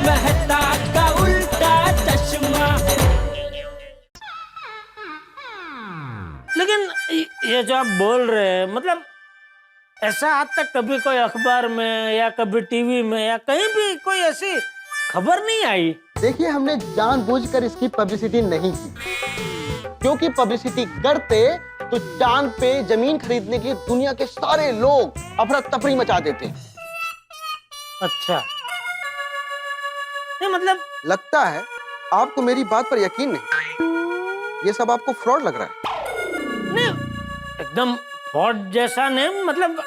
मेहता का उल्टा चश्मा। लेकिन ये जो आप बोल रहे हैं, मतलब ऐसा आज तक कभी कोई अखबार में या कभी टीवी में या कहीं भी कोई ऐसी खबर नहीं आई। देखिए, हमने जानबूझकर इसकी पब्लिसिटी नहीं की, क्योंकि पब्लिसिटी करते तो चांद पे जमीन खरीदने के लिए दुनिया के सारे लोग अफरा तफरी मचा देते। अच्छा, ये मतलब लगता है आपको मेरी बात पर यकीन नहीं, ये सब आपको फ्रॉड लग रहा है। नहीं, एकदम फ्रॉड जैसा नहीं, मतलब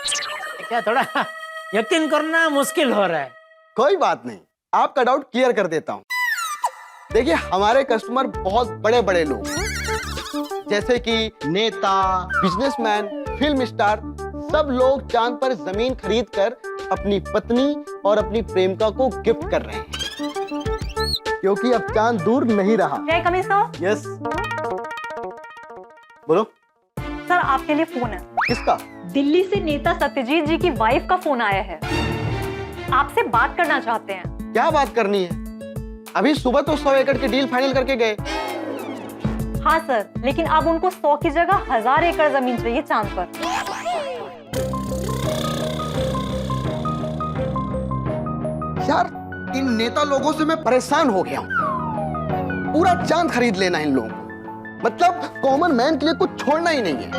क्या थोड़ा यकीन करना मुश्किल हो रहा है। कोई बात नहीं, आपका डाउट क्लियर कर देता हूँ। देखिए, हमारे कस्टमर बहुत बड़े बड़े लोग, जैसे कि नेता, बिजनेसमैन, फिल्म स्टार, सब लोग चांद पर जमीन खरीदकर अपनी पत्नी और अपनी प्रेमिका को गिफ्ट कर रहे हैं, क्योंकि अब चांद दूर नहीं रहा। यस, बोलो। सर, आपके लिए फोन है। किसका? दिल्ली से नेता सत्यजीत जी की वाइफ का फोन आया है, आपसे बात करना चाहते हैं। क्या बात करनी है? अभी सुबह तो 100 एकड़ की डील फाइनल करके गए। हाँ सर, लेकिन अब उनको 100 की जगह 1000 एकड़ जमीन चाहिए चांद पर। यार, इन नेता लोगों से मैं परेशान हो गया हूँ। पूरा चांद खरीद लेना इन लोगों को, मतलब कॉमन मैन के लिए कुछ छोड़ना ही नहीं है।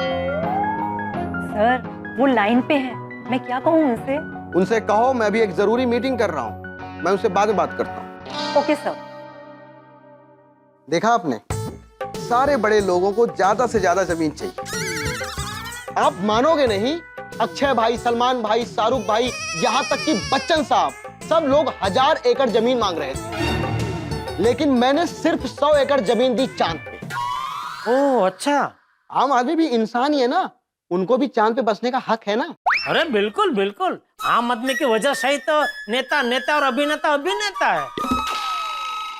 सर, वो लाइन पे है, मैं क्या कहूँ उनसे? उनसे कहो मैं अभी एक जरूरी मीटिंग कर रहा हूँ, मैं उनसे बाद में बात करता हूँ। Okay sir. देखा आपने, सारे बड़े लोगों को ज्यादा से ज्यादा जमीन चाहिए। आप मानोगे नहीं, अक्षय भाई, सलमान भाई, शाहरुख भाई, यहाँ तक कि बच्चन साहब, सब लोग 1000 एकड़ जमीन मांग रहे थे, लेकिन मैंने सिर्फ 100 एकड़ जमीन दी चांद पे। ओह अच्छा। आम आदमी भी इंसान ही है ना, उनको भी चांद पे बसने का हक है ना। अरे बिल्कुल बिल्कुल, आम आदमी की वजह से ही तो नेता नेता और अभिनेता अभिनेता है।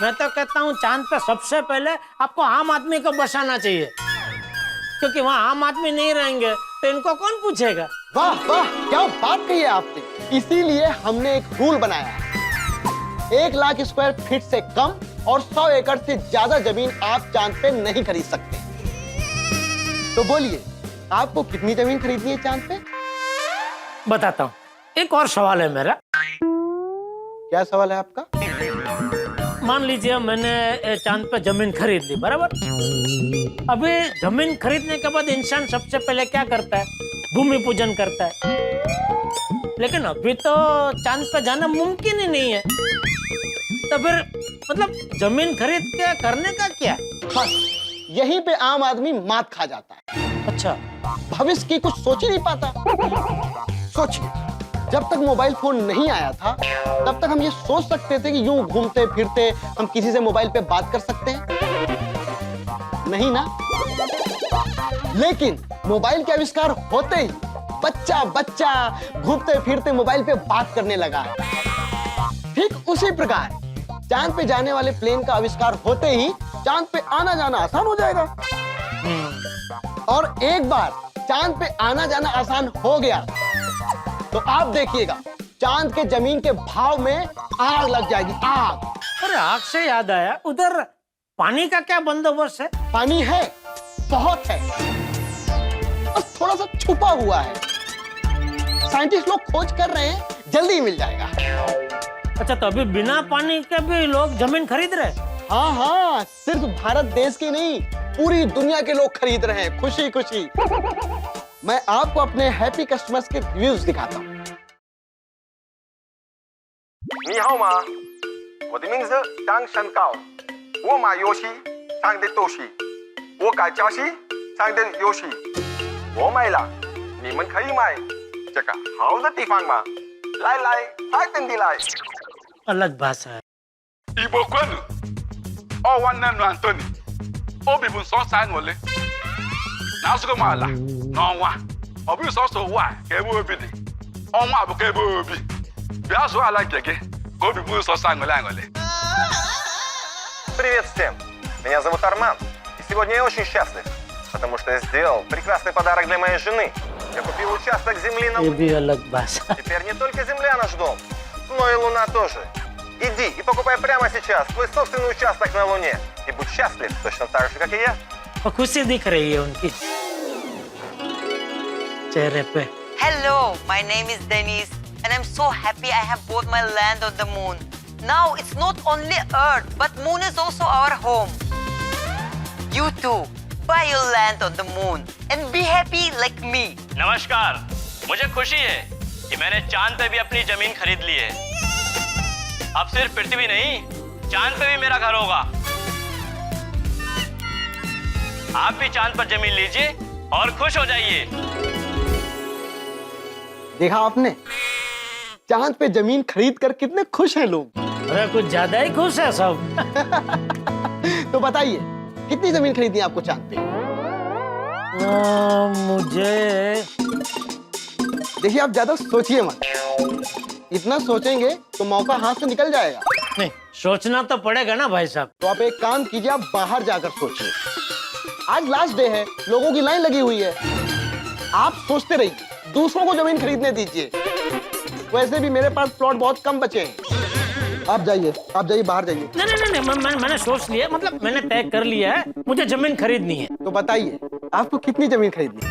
मैं तो कहता हूँ चांद पे सबसे पहले आपको आम आदमी को बसाना चाहिए, क्योंकि वहाँ आम आदमी नहीं रहेंगे तो इनको कौन पूछेगा। वाह वाह, क्या बात कही है आपने। इसीलिए हमने एक रूल बनाया है, 1 लाख स्क्वायर फीट से कम और 100 एकड़ से ज्यादा जमीन आप चांद पे नहीं खरीद सकते। तो बोलिए, आपको कितनी जमीन खरीदनी है चांद पे? बताता हूँ, एक और सवाल है मेरा। क्या सवाल है आपका? मान लीजिए मैंने चांद पे जमीन खरीद ली, बराबर। अभी जमीन खरीदने के बाद इंसान सबसे पहले क्या करता है? भूमि पूजन करता है। लेकिन अभी तो चांद पे जाना मुमकिन ही नहीं है, तो फिर मतलब जमीन खरीद के करने का क्या? बस यहीं पे आम आदमी मात खा जाता है। अच्छा, भविष्य की कुछ सोच ही नहीं पाता। सोचिए, जब तक मोबाइल फोन नहीं आया था, तब तक हम ये सोच सकते थे कि यूं घूमते फिरते हम किसी से मोबाइल पे बात कर सकते हैं? नहीं ना। लेकिन मोबाइल के आविष्कार होते ही बच्चा बच्चा घूमते फिरते मोबाइल पे बात करने लगा है। ठीक उसी प्रकार चांद पे जाने वाले प्लेन का आविष्कार होते ही चांद पे आना जाना आसान हो जाएगा। और एक बार चांद पे आना जाना आसान हो गया तो आप देखिएगा, चांद के जमीन के भाव में आग लग जाएगी, आग। अरे आग से याद आया, उधर पानी का क्या बंदोबस्त है? पानी है, बहुत है, और थोड़ा सा छुपा हुआ है। साइंटिस्ट लोग खोज कर रहे हैं, जल्दी ही मिल जाएगा। अच्छा, तो अभी बिना पानी के भी लोग जमीन खरीद रहे? हाँ हाँ, सिर्फ भारत देश के नहीं, पूरी दुनिया के लोग खरीद रहे हैं, खुशी खुशी। मैं आपको अपने हैप्पी कस्टमर्स के रिव्यूज दिखाता हूँ। 你好吗？我的名字张山高，我买游戏上的东西，我改家戏上的游戏，我买了，你们可以买这个好的地方吗？来来，快点的来。 अलग भाषा है। Igbo kwenu, ọ nwanne nnu Antoni, obi bụ nsọsọ aṅụle. Na-asụgo m ala n'ọnwa, ọ bụghị sọsọ ụwa ka ebe obi dị, ọnwa bụ ka ebe obi. Bịa zụọ ala nke gị ka obi bụrụ sọsọ aṅụle aṅụle. Привет всем! Меня зовут Арман, и сегодня я очень счастлив, потому что я сделал прекрасный подарок для моей жены. Я купил участок земли на ये Луне. भी अलग भाषा। Теперь не только Земля наш дом, но и Луна тоже. Иди и покупай прямо сейчас свой собственный участок на Луне. И будь счастлив, точно так же, как и я. और खुशी दिख रही है उनकी चेहरे पे। Hello, my name is Denise, and I'm so happy I have bought my land on the moon. Now it's not only Earth, but moon is also our home. You too, buy your land on the moon and be happy like me. नमस्कार, मुझे खुशी है कि मैंने चांद पे भी अपनी जमीन खरीद ली है। अब सिर्फ पृथ्वी नहीं, चांद पे भी मेरा घर होगा। आप भी चांद पर जमीन लीजिए और खुश हो जाइए। देखा आपने, चांद पे जमीन खरीद कर कितने खुश हैं लोग। अरे कुछ ज्यादा ही खुश है सब। तो बताइए, कितनी जमीन खरीदनी है आपको चांद पे? मुझे देखिए, आप ज्यादा सोचिए मत। इतना सोचेंगे तो मौका हाथ से निकल जाएगा। नहीं, सोचना तो पड़ेगा ना भाई साहब। तो आप एक काम कीजिए, आप बाहर जाकर सोचिए। आज लास्ट डे है, लोगों की लाइन लगी हुई है। आप सोचते रहिए, दूसरों को जमीन खरीदने दीजिए। वैसे भी मेरे पास प्लॉट बहुत कम बचे हैं। आप जाइए बाहर जाइए। नहीं, मैंने सोच लिया, मतलब मैंने तय कर लिया है, मुझे जमीन खरीदनी है। तो बताइए, आपको कितनी जमीन खरीदनी है?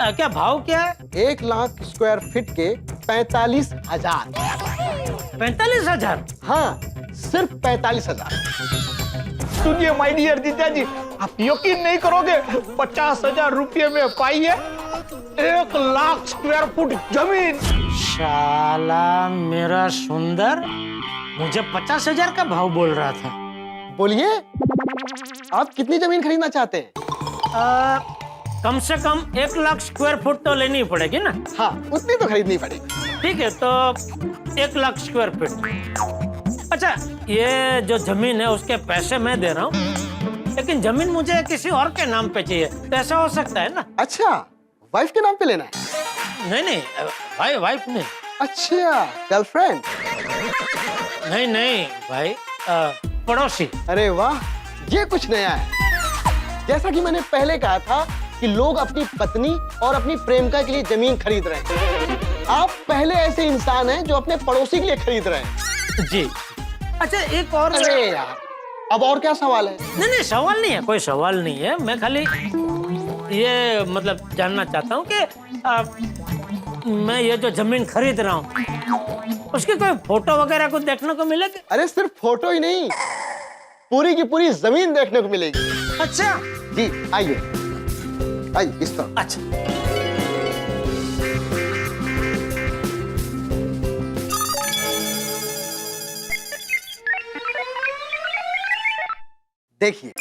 क्या भाव क्या है? 1 लाख स्क्वायर फीट के 45,000। 45,000? हाँ, सिर्फ 45,000। सुनिए माय डियर जीजा जी, आप यकीन नहीं करोगे, 50,000 रुपये में पाई है 1 लाख स्क्वायर फुट जमीन। शाला मेरा सुंदर, मुझे 50,000 का भाव बोल रहा था। बोलिए, आप कितनी जमीन खरीदना चाहते हैं? कम से कम 1 लाख स्क्वायर फुट तो लेनी पड़ेगी ना? हाँ, उतनी तो खरीदनी पड़ेगी। ठीक है, तो 1 लाख स्क्वायर फीट। अच्छा, ये जो जमीन है उसके पैसे मैं दे रहा हूँ, लेकिन जमीन मुझे किसी और के नाम पे चाहिए। तो ऐसा हो सकता है ना? अच्छा, वाइफ के नाम पे लेना है? नहीं, वाइफ नहीं। अच्छा, गर्लफ्रेंड? नहीं भाई, पड़ोसी। अरे वाह, ये कुछ नया है। जैसा कि मैंने पहले कहा था कि लोग अपनी पत्नी और अपनी प्रेमिका के लिए जमीन खरीद रहे हैं। आप पहले ऐसे इंसान हैं जो अपने पड़ोसी के लिए खरीद रहे हैं। जी। अच्छा, एक और। अरे यार, अब और क्या सवाल है? नहीं, सवाल नहीं है, कोई सवाल नहीं है। मैं खाली ये मतलब जानना चाहता हूँ कि मैं ये जो जमीन खरीद रहा हूँ, उसकी कोई फोटो वगैरह कुछ देखने को मिलेगी? अरे सिर्फ फोटो ही नहीं, पूरी की पूरी जमीन देखने को मिलेगी। अच्छा जी, आइए इस तरफ। अच्छा, देखिए,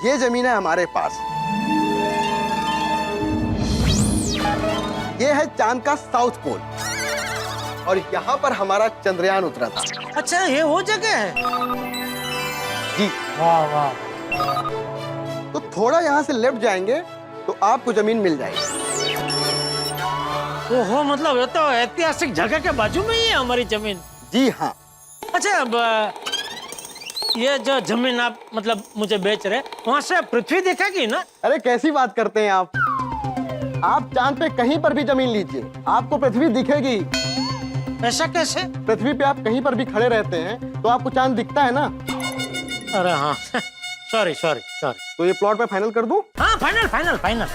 ये जमीन है हमारे पास। ये है चांद का साउथ पोल, और यहाँ पर हमारा चंद्रयान उतरा था। अच्छा, ये वो जगह है? जी। वाह। तो थोड़ा यहाँ से लेफ्ट जाएंगे तो आपको जमीन मिल जाएगी। ओहो, मतलब ये तो ऐतिहासिक जगह के बाजू में ही है हमारी जमीन। जी हाँ। अच्छा, अब ये जो जमीन आप मतलब मुझे बेच रहे, वहाँ से पृथ्वी दिखेगी ना? अरे कैसी बात करते हैं आप चांद पे कहीं पर भी जमीन लीजिए, आपको पृथ्वी दिखेगी। ऐसा कैसे? पृथ्वी पे आप कहीं पर भी खड़े रहते हैं तो आपको चांद दिखता है ना। अरे हाँ, सॉरी। तो ये प्लॉट में फाइनल कर दूं? हाँ, फाइनल।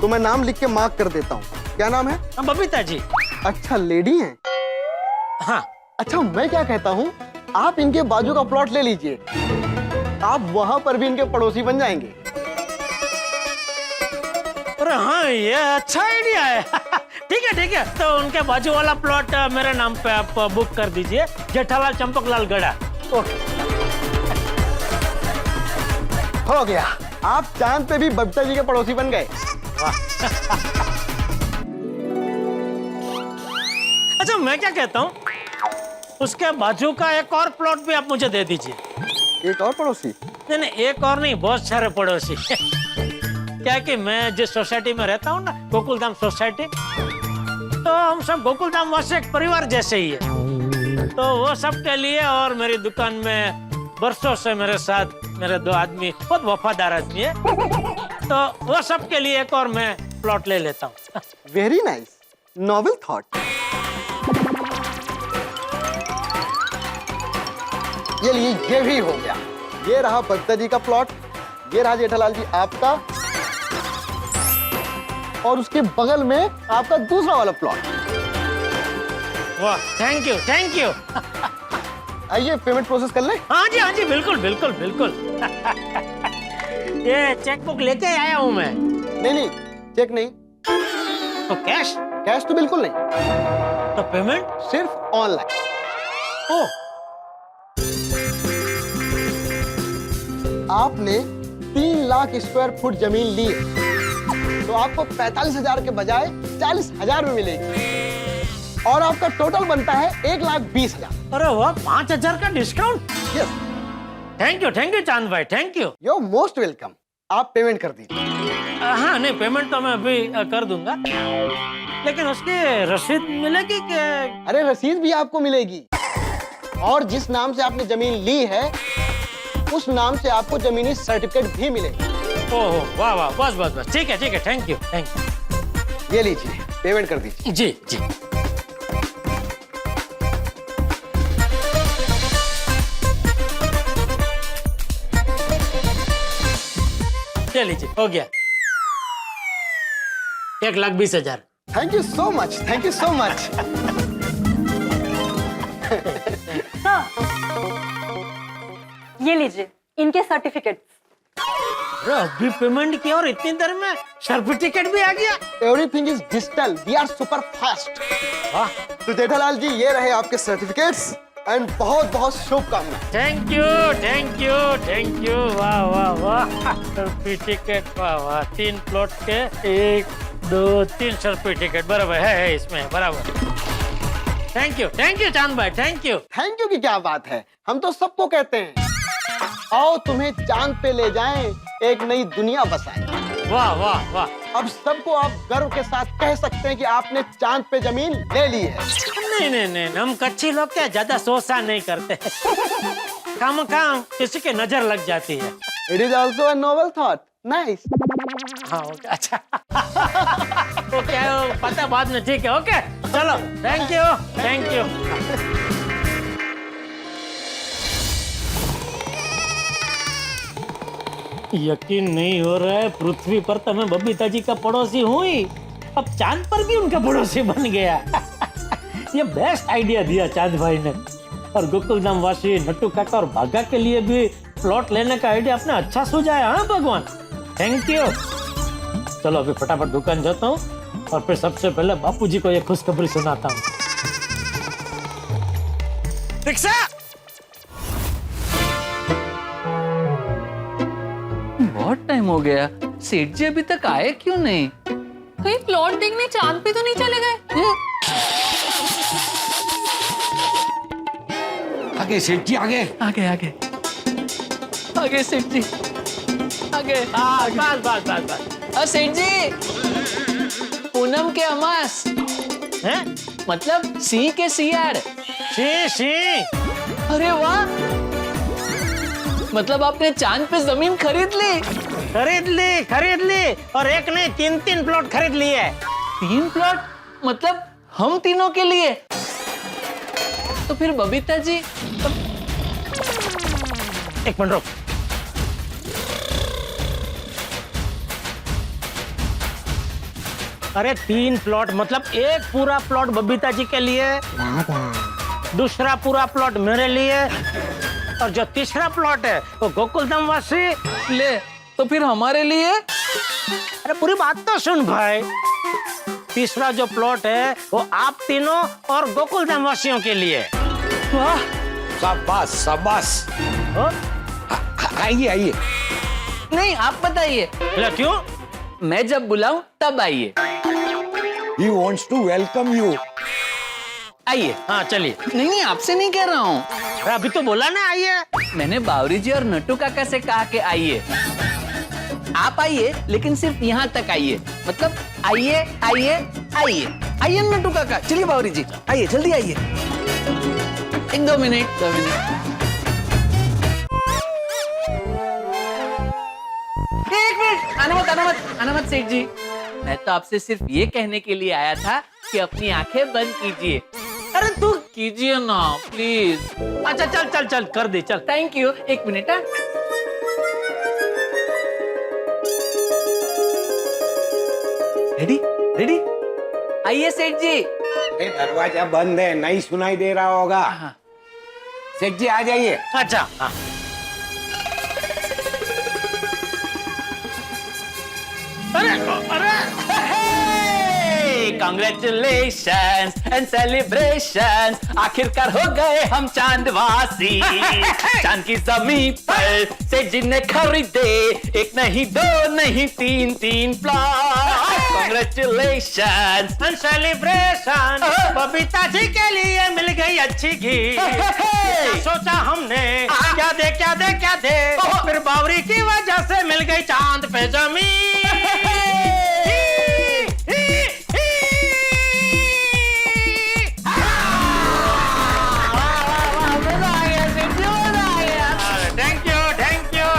तो मैं नाम लिख के मार्क कर देता हूँ। क्या नाम है? बबीता जी। अच्छा, लेडी हैं? हाँ। अच्छा, मैं क्या कहता हूँ, आप इनके बाजू का प्लॉट ले लीजिए, आप वहां पर भी इनके पड़ोसी बन जाएंगे। अरे हाँ, ये अच्छा आइडिया है। ठीक है, तो उनके बाजू वाला प्लॉट मेरे नाम पे आप बुक कर दीजिए, जेठालाल चंपकलाल गड़ा। ओके, हो गया, आप चांद पे भी बबीता जी के पड़ोसी बन गए। अच्छा, मैं क्या कहता हूँ, उसके बाजू का एक और प्लॉट भी आप मुझे दे दीजिए। एक और पड़ोसी? नहीं, एक और नहीं, बहुत सारे पड़ोसी। क्या कि मैं जिस सोसाइटी में रहता हूँ ना, गोकुलधाम सोसाइटी, तो हम सब गोकुलधाम वासी एक परिवार जैसे ही है। तो वो सब के लिए, और मेरी दुकान में बरसों से मेरे साथ मेरे 2 आदमी बहुत वफादार आदमी है, तो वो सब के लिए एक और मैं प्लॉट ले लेता हूँ। Very nice, noble thought. ये लिए, ये भी हो गया। ये रहा बद्दा जी का प्लॉट, ये रहा जेठालाल जी आपका, और उसके बगल में आपका दूसरा वाला प्लॉट। वाह, थैंक यू, थैंक यू। आइए पेमेंट प्रोसेस कर ले। हाँ जी, बिल्कुल बिल्कुल बिल्कुल। ये चेकबुक लेके आया हूँ मैं। नहीं, चेक नहीं। तो कैश? कैश तो बिल्कुल नहीं। तो पेमेंट? सिर्फ ऑनलाइन। ओह, आपने 3 लाख स्क्वायर फुट जमीन ली है, तो आपको 45,000 के बजाय 40,000 में मिलेगी, और आपका टोटल बनता है 1,20,000। अरे वाह, 5,000 का discount. Yes, thank you Chand भाई, thank you. You are most welcome. आप पेमेंट कर दीजिए। हाँ, नहीं, पेमेंट तो मैं अभी कर दूंगा, लेकिन उसकी रसीद मिलेगी क्या? अरे रसीद भी आपको मिलेगी, और जिस नाम से आपने जमीन ली है उस नाम से आपको जमीनी सर्टिफिकेट भी मिलेगा। ओह वाह वाह, बस, ठीक है, थैंक यू। ये लीजिए, पेमेंट कर दीजिए। जी। ये लीजिए, हो गया 1,20,000। Thank you so much, thank you so much. Sir, ये लीजिए इनके सर्टिफिकेट्स। अभी पेमेंट किया और इतनी देर में सर्टिफिकेट भी आ गया। Everything is digital, we are super fast. वाह, तो जेठालाल जी, ये रहे आपके सर्टिफिकेट्स, एंड बहुत बहुत शुभकामनाएं। Thank you. वाह, सर्टिफिकेट, वाह, 3 प्लॉट के 1, 2, 3 सर्टिफिकेट बराबर है इसमें, बराबर। थैंक यू चांद भाई, थैंक यू की क्या बात है, हम तो सबको कहते हैं आओ तुम्हें चांद पे ले जाएं, एक नई दुनिया बसाएं। वाह। अब सबको आप गर्व के साथ कह सकते हैं कि आपने चांद पे जमीन ले ली है। नहीं, हम कच्ची लोग क्या ज्यादा सोचा नहीं करते। काम किसी के नजर लग जाती है। It is also a noble thought. Nice. हाँ, ओके, अच्छा। तो क्या पता बाद में, ठीक है, ओके, चलो, थैंक यू। यकीन नहीं हो रहा है, पृथ्वी पर तो मैं बबीता जी का पड़ोसी हूँ ही, अब चांद पर भी उनका पड़ोसी बन गया। ये बेस्ट आइडिया दिया चांद भाई ने, और गोकुलधाम वासी नट्टू काका और भागा के लिए भी प्लॉट लेने का आइडिया आपने अच्छा सुझाया। हाँ भगवान, थैंक यू। चलो अभी फटाफट दुकान जाता हूँ, और फिर सबसे पहले बापूजी को ये खुशखबरी सुनाता हूँ। रिक्शा! बहुत टाइम हो गया, सेठ जी अभी तक आए क्यों नहीं? कहीं प्लॉट देखने चांद पे तो नहीं चले गए? आगे सेठ जी, आगे सेठ जी, आगे। बस। सेठ जी, पूनम के अमास हैं? मतलब सी के सियार। सी। अरे वाह, मतलब आपने चांद पे जमीन खरीद ली? खरीद ली, और एक नहीं 3 प्लॉट खरीद लिए। 3 प्लॉट? मतलब हम तीनों के लिए? तो फिर बबीता जी? एक मिनट रुक। अरे 3 प्लॉट मतलब एक पूरा प्लॉट बबीता जी के लिए, दूसरा पूरा प्लॉट मेरे लिए, और जो तीसरा प्लॉट है वो गोकुलधाम वासी ले। तो फिर हमारे लिए? अरे पूरी बात तो सुन भाई। तीसरा जो प्लॉट है वो आप तीनों और गोकुलधाम वासियों के लिए। वाह, शाबाश। आइए। नहीं, आप बताइए। क्यों? मैं जब बुलाऊं तब आइए। He wants to welcome you. आइए। हाँ चलिए। नहीं, आपसे नहीं कह रहा हूँ। अभी तो बोला ना आइए। मैंने बावरी जी और नट्टू काका से कहा कि आइए। आप आइए, लेकिन सिर्फ यहाँ तक आइए। मतलब आइए नट्टू काका। चलिए बावरी जी, आइए, जल्दी आइए। 1-2 मिनट। एक मिनट, आना मत सेठ जी। मैं तो आपसे सिर्फ ये कहने के लिए आया था कि अपनी आंखें बंद कीजिए। अरे तू कीजिए ना प्लीज। अच्छा चल चल चल कर दे चल। Thank you. एक मिनट। रेडी रेडी, आइए सेठ जी। दरवाजा बंद है, नहीं सुनाई दे रहा होगा। हाँ। सेठ जी आ जाइए। अच्छा हाँ। Congratulations and celebrations, आखिरकार हो गए हम चांदवासी। चांद की जमीन पर सेठ जी ने खरीदे एक नहीं दो नहीं तीन तीन plot. Congratulations and celebration, Babita ji के लिए मिल गई अच्छी घी। सोचा हमने क्या दे क्या दे क्या दे, फिर बावरी की वजह से मिल गई चांद पे जमीन।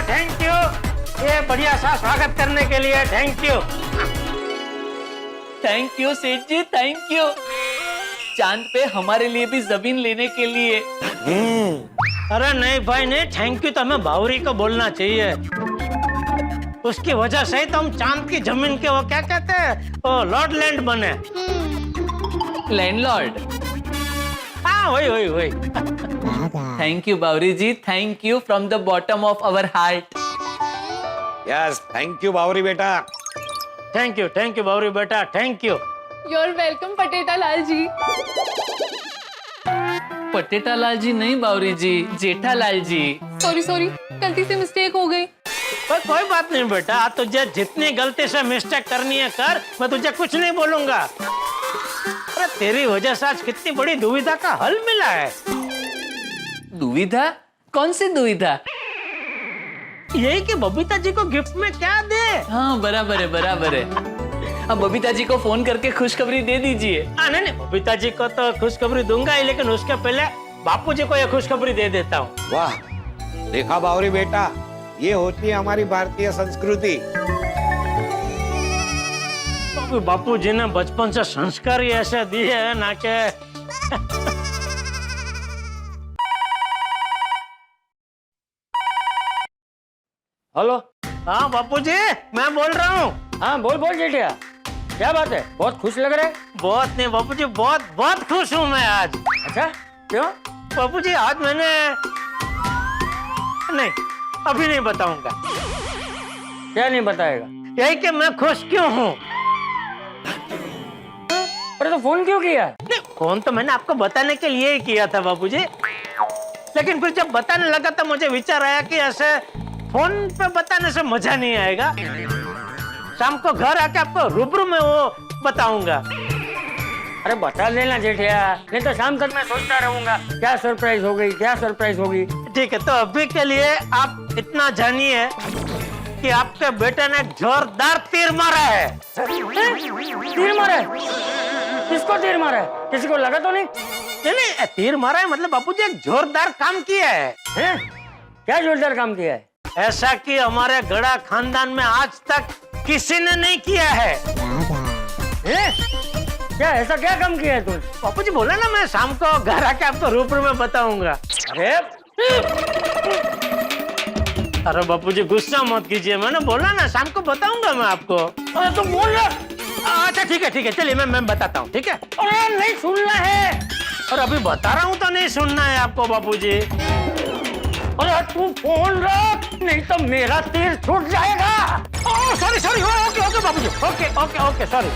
थैंक यू ये बढ़िया सा स्वागत करने के लिए थैंक यू। थैंक यू सेठ जी, थैंक यू। चांद पे हमारे लिए भी जमीन लेने के लिए। अरे नहीं भाई नहीं, थैंक यू तो हमें बावरी को बोलना चाहिए। उसकी वजह से ही तो हम चांद की जमीन के वो क्या कहते हैं, वो लॉर्ड लैंड बने। लैंडलॉर्ड। हाँ वही। Thank you Bawri ji, thank you from the bottom of our heart. Yes, thank you Bawri बेटा। थैंक यू बावरी बेटा, thank you. You're welcome, Pateta Lal ji. Pateta Lal ji नहीं बावरी जी, जेठालाल जी। सॉरी, गलती से मिस्टेक हो गई। पर कोई बात नहीं बेटा, तुझे जितनी गलती से मिस्टेक करनी है कर, मैं तुझे कुछ नहीं बोलूंगा। अरे तेरी वजह से आज कितनी बड़ी दुविधा का हल मिला है। दुविधा? कौन सी दुविधा? यही कि बबीता जी को गिफ्ट में क्या दे। हाँ बराबर है। अब बबीता जी को फोन करके खुशखबरी दे दीजिए। नहीं, बबीता जी को तो खुशखबरी दूंगा ही, लेकिन उसके पहले बापू जी को यह खुशखबरी दे देता हूँ। वाह, देखा बावरी बेटा, ये होती है हमारी भारतीय संस्कृति। बापू जी ने बचपन से संस्कार ही ऐसे दिए है ना के। हेलो, हाँ बापू जी मैं बोल रहा हूँ। हाँ बोल जेठिया, क्या बात है, बहुत खुश लग रहे। बहुत नहीं बापू जी, बहुत खुश हूँ मैं आज। अच्छा क्यों बापू जी? आज मैंने नहीं, अभी नहीं बताऊंगा। क्या नहीं बताएगा? यही कि मैं खुश क्यों हूँ। अरे तो फोन क्यों किया? नहीं, फोन तो मैंने आपको बताने के लिए ही किया था बापू जी, लेकिन फिर जब बताने लगा तो मुझे विचार आया कि ऐसे फोन पे बताने से मजा नहीं आएगा। शाम को घर आके आपको रूबरू में वो बताऊंगा। अरे बता देना जेठिया, नहीं तो शाम तक मैं सोचता रहूंगा क्या सरप्राइज होगी। ठीक है, तो अभी के लिए आप इतना जानिए कि आपके बेटे ने जोरदार तीर मारा है। तीर मारा है? किसको तीर मारा है? किसी को लगा तो नहीं? नहीं, तीर मारा है मतलब बापू जी एक जोरदार काम किया है। क्या जोरदार काम किया है? ऐसा कि हमारे गड़ा खानदान में आज तक किसी ने नहीं किया है। क्या ऐसा क्या काम किया है तूने? बापू जी बोला ना मैं शाम को घर आके आपको रूबरू में बताऊंगा। अरे बापू जी गुस्सा मत कीजिए, मैंने बोला ना शाम को बताऊंगा मैं आपको। अरे तुम बोल रहे। अच्छा ठीक है चलिए मैं बताता हूँ, ठीक है? अरे नहीं सुनना है, और अभी बता रहा हूँ तो नहीं सुनना है आपको बापू जी। अरे तू फोन रख, नहीं तो मेरा तीर छूट जाएगा। सॉरी ओके बापू जी, ओके सॉरी।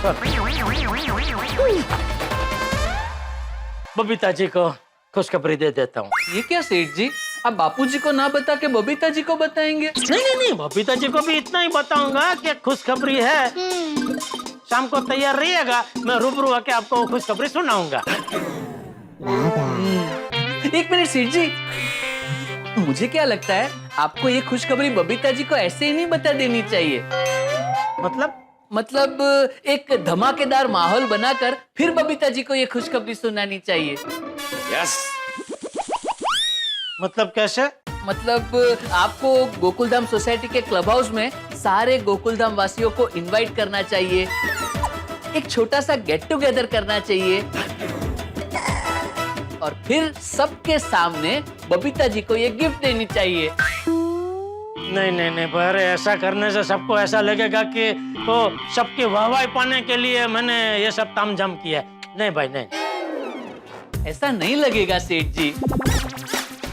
बबीता जी को खुशखबरी दे देता हूँ। ये क्या सेठ जी, आप बापूजी को ना बता के बबीता जी को बताएंगे? नहीं, बबीता जी को भी इतना ही बताऊंगा कि खुशखबरी है। शाम को तैयार रहिएगा, मैं रूबरू आके आपको खुशखबरी सुनाऊंगा। एक मिनट सेठ जी, मुझे क्या लगता है आपको ये खुशखबरी बबीता जी को ऐसे ही नहीं बता देनी चाहिए। मतलब एक धमाकेदार माहौल बनाकर फिर बबीता जी को ये खुशखबरी सुनानी चाहिए। यस। मतलब कैसे? मतलब आपको गोकुलधाम सोसाइटी के क्लब हाउस में सारे गोकुलधाम वासियों को इनवाइट करना चाहिए, एक छोटा सा गेट टुगेदर करना चाहिए और फिर सबके सामने बबीता जी को ये गिफ्ट देनी चाहिए। नहीं नहीं नहीं, पर ऐसा करने से सबको ऐसा लगेगा कि तो सबकी वाहवाही पाने के लिए मैंने ये सब तामझाम किया है। नहीं भाई नहीं, ऐसा नहीं लगेगा सेठ जी,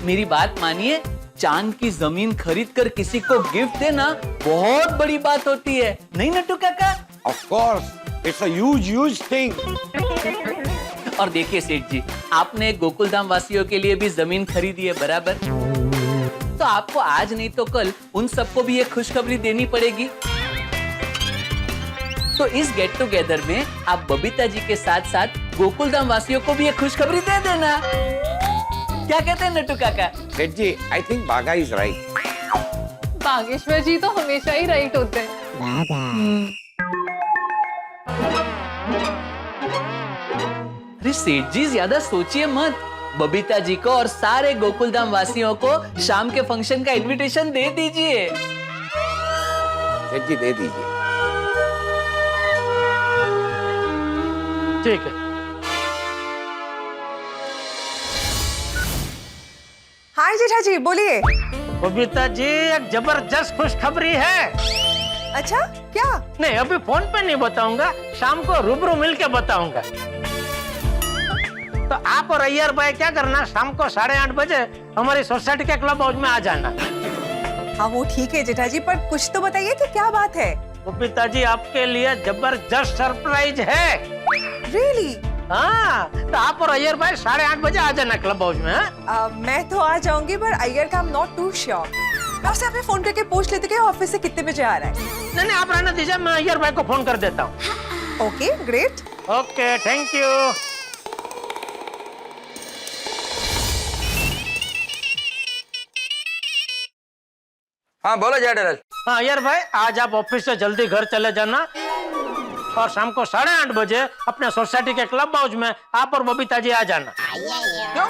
मेरी बात मानिए, चांद की जमीन खरीद कर किसी को गिफ्ट देना बहुत बड़ी बात होती है, नहीं नट्टू काका? Of course, it's a huge thing. और देखिए सेठ जी, आपने गोकुलधाम वासियों के लिए भी जमीन खरीदी है, बराबर? तो आपको आज नहीं तो कल उन सबको भी एक खुशखबरी देनी पड़ेगी। तो इस गेट टुगेदर में आप बबीता जी के साथ साथ गोकुलधाम वासियों को भी एक खुशखबरी दे देना। क्या कहते हैं नट्टू काका? सेठ जी, I think बागा is right. बागेश्वर जी तो हमेशा ही राइट होते हैं। अरे सेठ जी, ज्यादा सोचिए मत, बबीता जी को और सारे गोकुलधाम वासियों को शाम के फंक्शन का इनविटेशन दे दीजिए। सेठ जी, दे दीजिए। ठीक है। हाँ जेठा जी, बोलिए। बबीता जी, एक जबरदस्त खुशखबरी है। अच्छा, क्या? नहीं, अभी फोन पे नहीं बताऊंगा, शाम को रूबरू मिलके बताऊंगा। तो आप और अय्यर भाई क्या करना, शाम को 8:30 बजे हमारी सोसाइटी के क्लब हाउस में आ जाना। हाँ वो ठीक है जेठा जी, पर कुछ तो बताइए कि क्या बात है। बबीता जी, आपके लिए जबरदस्त सरप्राइज है। Really? हाँ, तो आप और अय्यर भाई 8:30 बजे आ जाना क्लब हाउस में। मैं तो आ जाऊंगी, पर अय्यर का I'm not too sure. मैं उससे अपने फोन करके पूछ लेती कि ऑफिस से कितने बजे आ रहा है। नहीं नहीं, आप रहने दीजिए, मैं अय्यर भाई को फोन कर देता हूँ। Okay, great. Okay, thank you. हाँ बोलो जेठालाल। हाँ अय्यर भाई, आज आप ऑफिस से जल्दी घर चले जाना और शाम को 8:30 बजे अपने सोसाइटी के क्लब हाउस में आप और बबीता जी आ जाना। क्यों?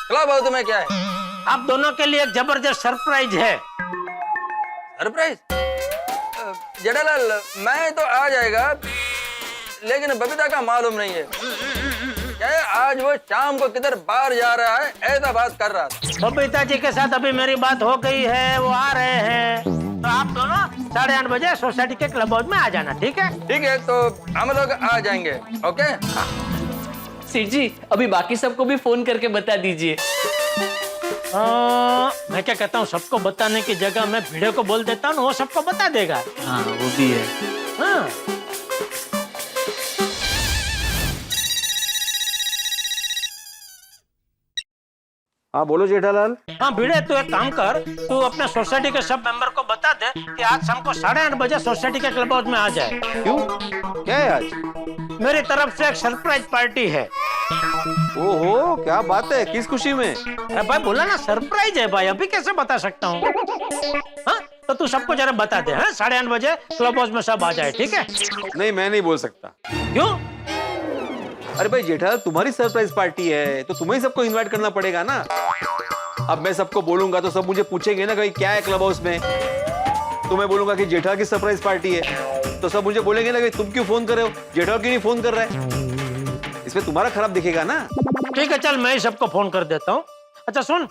क्लब हाउस में क्या है? आप दोनों के लिए एक जबरदस्त सरप्राइज है। सरप्राइज? जेठालाल, मैं तो आ जाएगा, लेकिन बबीता का मालूम नहीं है। क्या आज वो शाम को किधर बाहर जा रहा है, ऐसा बात कर रहा था। बबीता जी के साथ अभी मेरी बात हो गई है, वो आ रहे हैं। तो आप दोनों 8:30 बजे सोसाइटी के क्लब हाउस में आ जाना, ठीक है? ठीक है, तो हम लोग आ जाएंगे। ओके? सेठ जी, अभी बाकी सबको भी फोन करके बता दीजिए। मैं क्या कहता हूँ, सबको बताने की जगह मैं भिड़े को बोल देता हूँ, वो सबको बता देगा। हाँ वो भी है। हाँ। हाँ बोलो जेठालाल। हाँ भिड़े, तू एक काम कर, तू अपने सोसाइटी के सब मेंबर को बता दे कि आज शाम को 8:30 बजे सोसाइटी के क्लब हाउस में आ जाए। क्यों? क्या है आज? मेरी तरफ से एक सरप्राइज पार्टी है। ओहो, क्या बात है, किस खुशी में? अरे भाई बोला ना सरप्राइज है भाई, अभी कैसे बता सकता हूँ? हाँ तो तू सबको जरा बता दे, 8:30 बजे क्लब हाउस में सब आ जाए, ठीक है? नहीं, मैं नहीं बोल सकता। क्यों? अरे भाई जेठालाल, तुम्हारी सरप्राइज पार्टी है तो तुम्हें सबको इनवाइट करना पड़ेगा ना। अब मैं सबको बोलूंगा तो सब मुझे पूछेंगे ना कि क्या है क्लब हाउस में। तो मैं बोलूंगा कि जेठालाल की सरप्राइज पार्टी है, तो सब मुझे बोलेंगे ना कि तुम क्यों फोन कर रहे हो, जेठालाल क्यों नहीं फोन कर रहा है। इसमें तुम्हारा खराब दिखेगा ना। ठीक है, चल मैं ही सबको फोन कर देता हूँ। अच्छा सुन,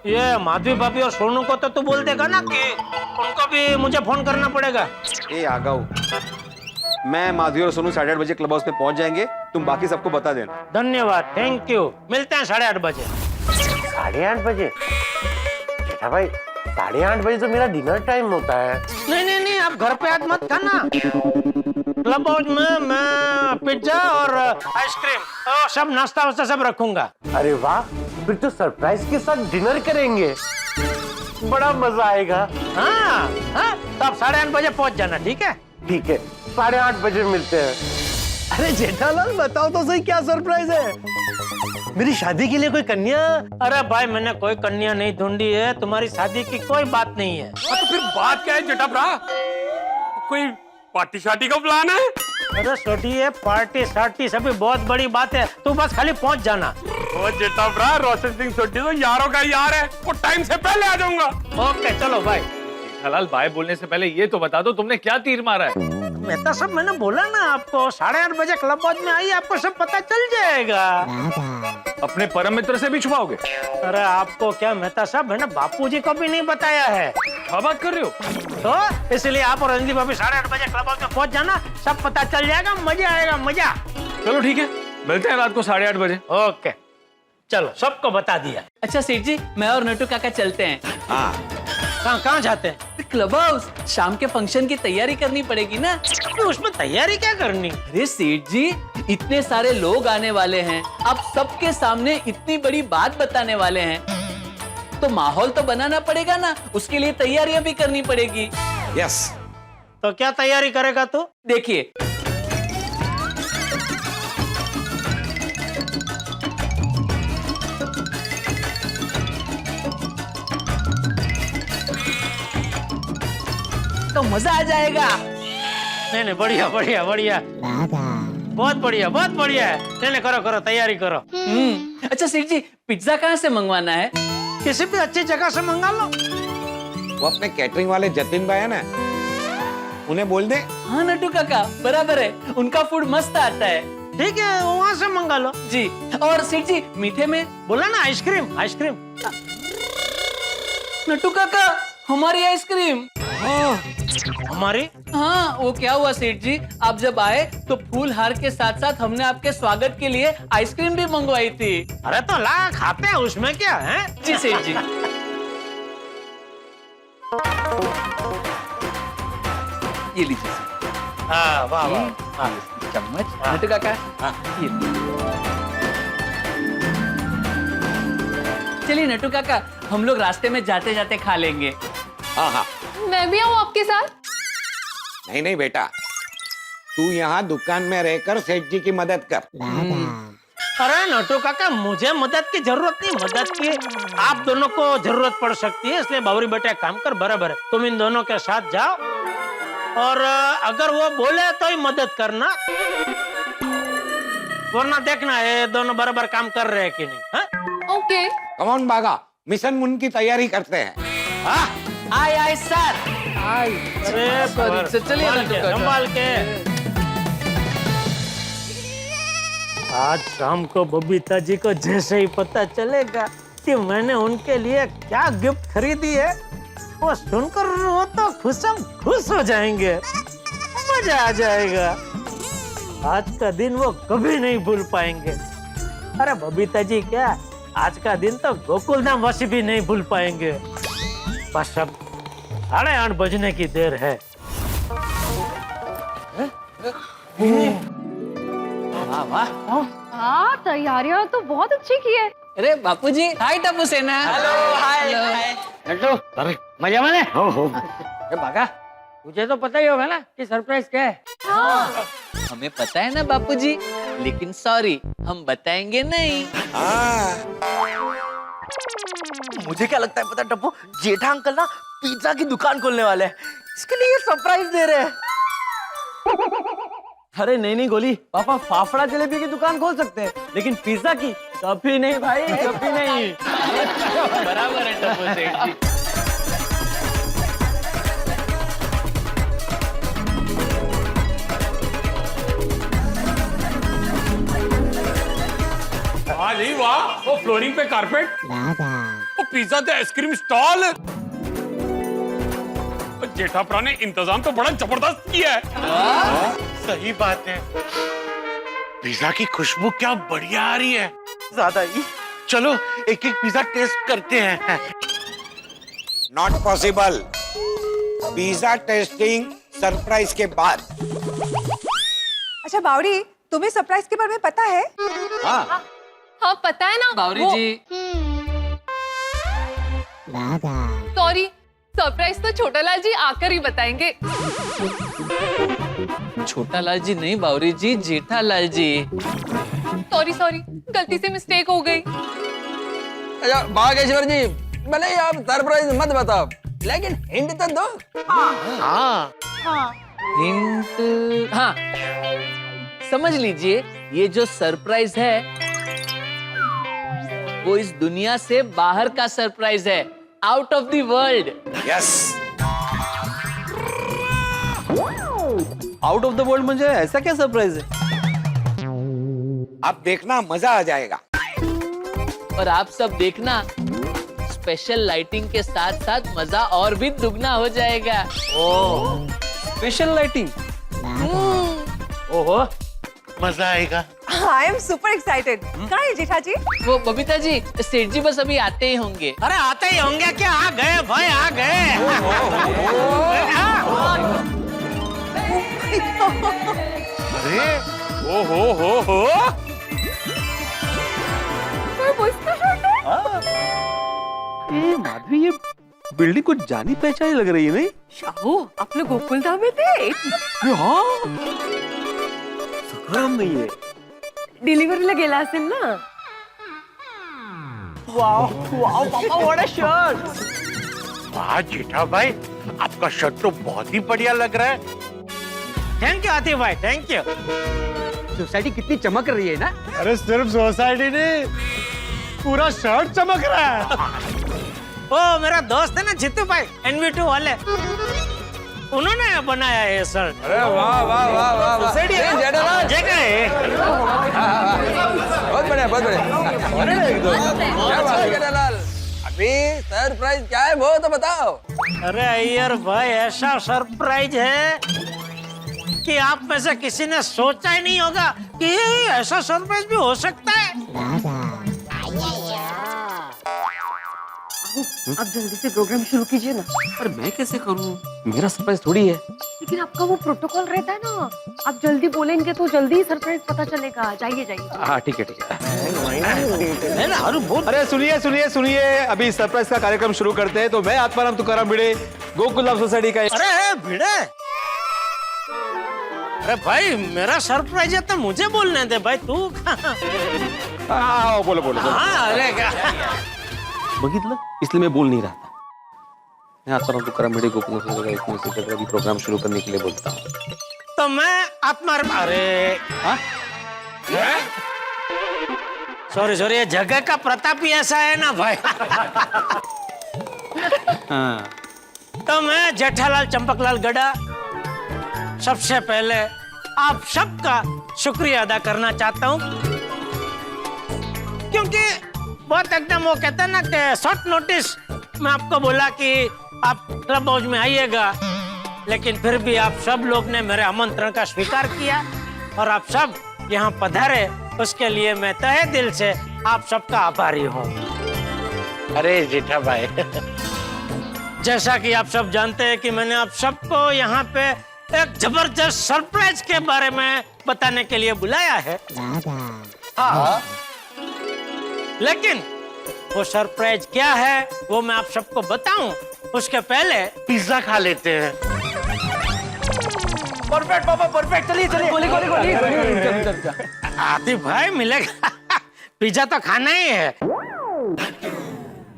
ये माधवी भाभी और सोनू को तो तू बोल देगा ना कि उनको भी मुझे फोन करना पड़ेगा। ए आगाऊ, मैं माधवी और सोनू 8:30 बजे क्लब हाउस में पहुंच जाएंगे, तुम बाकी सबको बता देना। धन्यवाद, थैंक यू। मिलते हैं 8:30 बजे। 8:30 बजे? जेठा भाई, 8:30 बजे तो मेरा डिनर टाइम होता है। नहीं नहीं नहीं, आप घर पे आज मत खाना। क्लब हाउस में मैं पिज्जा और आइसक्रीम और सब नाश्ता वास्ता सब रखूंगा। अरे वाह, फिर तो सरप्राइज के साथ डिनर करेंगे, बड़ा मजा आएगा। हाँ हाँ, तो आप 8:30 बजे पहुंच जाना, ठीक है? ठीक है, 8:30 बजे मिलते हैं। अरे जेठालाल, बताओ तो सही, क्या सरप्राइज है? मेरी शादी के लिए कोई कन्या? अरे भाई, मैंने कोई कन्या नहीं ढूंढी है, तुम्हारी शादी की कोई बात नहीं है। तो फिर बात क्या है जेठा भरा? कोई पार्टी शादी का प्लान है? अरे छोटी है, पार्टी शार्टी सभी बहुत बड़ी बात है, तू बस खाली पहुंच जाना। ओ जेठा भरा, रोशन सिंह सोटी तो यारों का यार है, वो टाइम से पहले आ जाऊंगा। ओके चलो भाई। जेठालाल, बाय बोलने से पहले ये तो बता दो तुमने क्या तीर मारा है? मेहता साहब, मैंने बोला ना आपको 8:30 बजे क्लब हाउस में आइए, आपको सब पता चल जाएगा। अपने परम मित्र से भी छुपाओगे? अरे आपको क्या मेहता साहब, मैंने बापूजी को भी नहीं बताया है। क्या बात कर रहे हो? तो इसलिए आप और अंजलि भाभी 8:30 बजे क्लब हाउस में पहुंच जाना, सब पता चल जाएगा, मजा आएगा, मजा। चलो ठीक है, मिलते हैं रात को 8:30 बजे। ओके, चलो, सबको बता दिया। अच्छा सेठ जी, मैं और नटू काका चलते हैं। कहाँ जाते हैं? क्लब हाउस, शाम के फंक्शन की तैयारी करनी पड़ेगी ना। तो उसमें तैयारी क्या करनी? अरे सेठ जी, इतने सारे लोग आने वाले हैं, आप सबके सामने इतनी बड़ी बात बताने वाले हैं, तो माहौल तो बनाना पड़ेगा ना, उसके लिए तैयारियां भी करनी पड़ेगी। यस। तो क्या तैयारी करेगा तू? देखिए, तो मजा आ जाएगा। नहीं, बढ़िया बढ़िया बढ़िया, बहुत बढ़िया, बहुत बढ़िया है। नहीं, करो करो, तैयारी करो। अच्छा सेठ जी, पिज्जा कहाँ से मंगवाना है? किसी भी अच्छी जगह से मंगा लो। वो अपने कैटरिंग वाले जतिन भाई है ना, उन्हें बोल दे। हाँ नटू काका, बराबर है, उनका फूड मस्त आता है। ठीक है, वहाँ से मंगा लो जी। और सेठ जी, मीठे में बोला ना आइसक्रीम, आइसक्रीम। नटू काका, हमारी आइसक्रीम। हमारी? हाँ, वो क्या हुआ सेठ जी, आप जब आए तो फूल हार के साथ साथ हमने आपके स्वागत के लिए आइसक्रीम भी मंगवाई थी। अरे तो ला, खाते हैं, उसमें क्या है। जी सेठ जी। ये लीजिए। हाँ, वाह वाह। चम्मच। नटू काका, ये चलिए नटू काका, हम लोग रास्ते में जाते जाते खा लेंगे। हाँ। मैं भी आऊँ आपके साथ? नहीं बेटा, तू यहाँ दुकान में रहकर सेठ जी की मदद कर। अरे नटू काका, मुझे मदद की जरूरत नहीं, मदद की आप दोनों को जरूरत पड़ सकती है, इसलिए बावरी बेटा काम कर, बराबर है, तुम इन दोनों के साथ जाओ और अगर वो बोले तो ही मदद करना, वरना देखना ये दोनों बराबर काम कर रहे हैं कि नहीं। हाँ? ओके। कम ऑन बागा, मिशन मुन की तैयारी करते हैं। हाँ? आए सर। अरे चलिए संभाल के। आज शाम को बबीता जी को जैसे ही पता चलेगा कि मैंने उनके लिए क्या गिफ्ट खरीदी है, वो सुनकर वो तो खुश हो जाएंगे, मजा आ जाएगा। आज का दिन वो कभी नहीं भूल पाएंगे। अरे बबीता जी क्या, आज का दिन तो गोकुलधाम वासी भी नहीं भूल पाएंगे। बस अब 8:30 बजने की देर है। वाह वाह। हाँ, तैयारियां तो बहुत अच्छी की है। अरे बापूजी, हाय टप्पू सेना। हेलो, हाय। नट्टू, अरे मजा में हो। बागा, तुझे तो पता ही होगा ना कि सरप्राइज क्या है। हाँ। हमें पता है ना बापूजी, लेकिन सॉरी, हम बताएंगे नहीं। मुझे क्या लगता है पता टप्पू, जेठा अंकल ना पिज्जा की दुकान खोलने वाले हैं, इसके लिए ये सरप्राइज दे रहे हैं। अरे नहीं गोली, पापा फाफड़ा जलेबी की दुकान खोल सकते हैं, लेकिन पिज्जा की कभी नहीं भाई, कभी नहीं। बराबर है टप्पू सेठ जी। नहीं वाह, वो फ्लोरिंग पे कारपेट, वो पिज्जा ते आइसक्रीम स्टॉल, जेठाप्रा ने इंतजाम तो बड़ा जबरदस्त किया है। सही बात है, पिज्जा की खुशबू क्या बढ़िया आ रही है, ज्यादा ही। चलो एक एक पिज्जा टेस्ट करते हैं। Not possible, pizza testing surprise के बाद। अच्छा बावड़ी, तुम्हें सरप्राइज के बारे में पता है? हाँ हाँ पता है ना बावरी जी। सॉरी, सरप्राइज तो छोटा लाल जी आकर ही बताएंगे। छोटा लाल जी नहीं बावरी जी, जेठा लाल जी। सॉरी, गलती से मिस्टेक हो गई। अच्छा बागेश्वर जी, भले ही आप सरप्राइज मत बताओ, लेकिन हिंट तो दो। हाँ हिंट, हाँ समझ लीजिए, ये जो सरप्राइज है वो इस दुनिया से बाहर का सरप्राइज है, out of the world. Yes, out of the world म्हणजे ऐसा क्या सरप्राइज है? अब देखना मजा आ जाएगा। और आप सब देखना, स्पेशल लाइटिंग के साथ साथ मजा और भी दुगना हो जाएगा। Special lighting? ओहो, मजा आएगा। I am super excited. कहाँ है जेठा जी? वो बबीता जी, सेठ जी बस अभी आते ही होंगे। अरे आते ही होंगे क्या? आ गए भाई, आ गए। अरे ओ हो माधवी, ये बिल्डिंग कुछ जानी पहचानी लग रही है नहीं? शाहू, आपने गोकुलधाम में थे? हाँ, सगळं नाही आहे. डिलिव्हरीला गेला असेल ना? वाव वाव पापा, व्हाट अ शर्ट! वाह जेठा भाई, आपका शर्ट तो बहुत ही बढ़िया लग रहा है। थैंक यू आतिफ भाई, थैंक यू। सोसाइटी कितनी चमक रही है ना? अरे सिर्फ सोसाइटी नहीं, पूरा शर्ट चमक रहा है। ओ मेरा दोस्त है ना जितू भाई, NV2 वाले, उन्होंने बनाया है ये शर्ट। अरे वाह वाह वाह वाह वाह, जेठालाल, जगह है। बहुत बढ़िया, बहुत बढ़िया। क्या बात है जेठालाल? अभी सरप्राइज क्या है वो तो बताओ। अरे अय्यर भाई, ऐसा सरप्राइज है कि आप में से किसी ने सोचा ही नहीं होगा कि ऐसा सरप्राइज भी हो सकता है। आप जल्दी से प्रोग्राम शुरू कीजिए ना। पर मैं कैसे करूं? मेरा सरप्राइज थोड़ी है। लेकिन आपका वो प्रोटोकॉल रहता है ना, आप जल्दी बोलेंगे तो जल्दी ही सरप्राइज पता चलेगा। जाइए जाइए। हाँ ठीक है ठीक है। अरे सुनिए सुनिए सुनिए, अभी सरप्राइज का कार्यक्रम शुरू करते हैं। तो मैं आत्माराम तुकाराम भिड़े, गोकुलधाम सोसाइटी का। अरे भिड़े, अरे भाई मेरा सरप्राइज है तो मुझे बोलने दे भाई, तू हाँ बोलो बोलो बोलो। हाँ अरे क्या बघितलं, इसलिए मैं बोल नहीं रहा था। मैं आत्माराम तुकाराम भिड़े, गोकुलधाम सोसाइटी का अभी प्रोग्राम शुरू करने के लिए बोलता हूँ। तो मैं अरे सॉरी सॉरी, ये जगह का प्रताप ही ऐसा है ना भाई। हाँ। तो मैं जेठालाल चंपकलाल गड़ा सबसे पहले आप सबका शुक्रिया अदा करना चाहता हूँ, क्योंकि बहुत एकदम वो कहते हैं ना कि शॉर्ट नोटिस में आपको बोला कि आप क्लब हाउस में आइएगा, लेकिन फिर भी आप सब लोग ने मेरे आमंत्रण का स्वीकार किया और आप सब यहाँ पधारे, उसके लिए मैं तहे दिल से आप सबका आभारी हूँ। अरे जेठा भाई, जैसा कि आप सब जानते हैं कि मैंने आप सबको यहाँ पे एक जबरदस्त सरप्राइज के बारे में बताने के लिए बुलाया है। हाँ, लेकिन वो सरप्राइज क्या है वो मैं आप सबको बताऊं उसके पहले पिज्जा खा लेते हैं। परफेक्ट पापा, परफेक्ट। चलिए चलिए, गोली गोली गोली। आतिफ भाई मिलेगा, पिज्जा तो खाना ही है।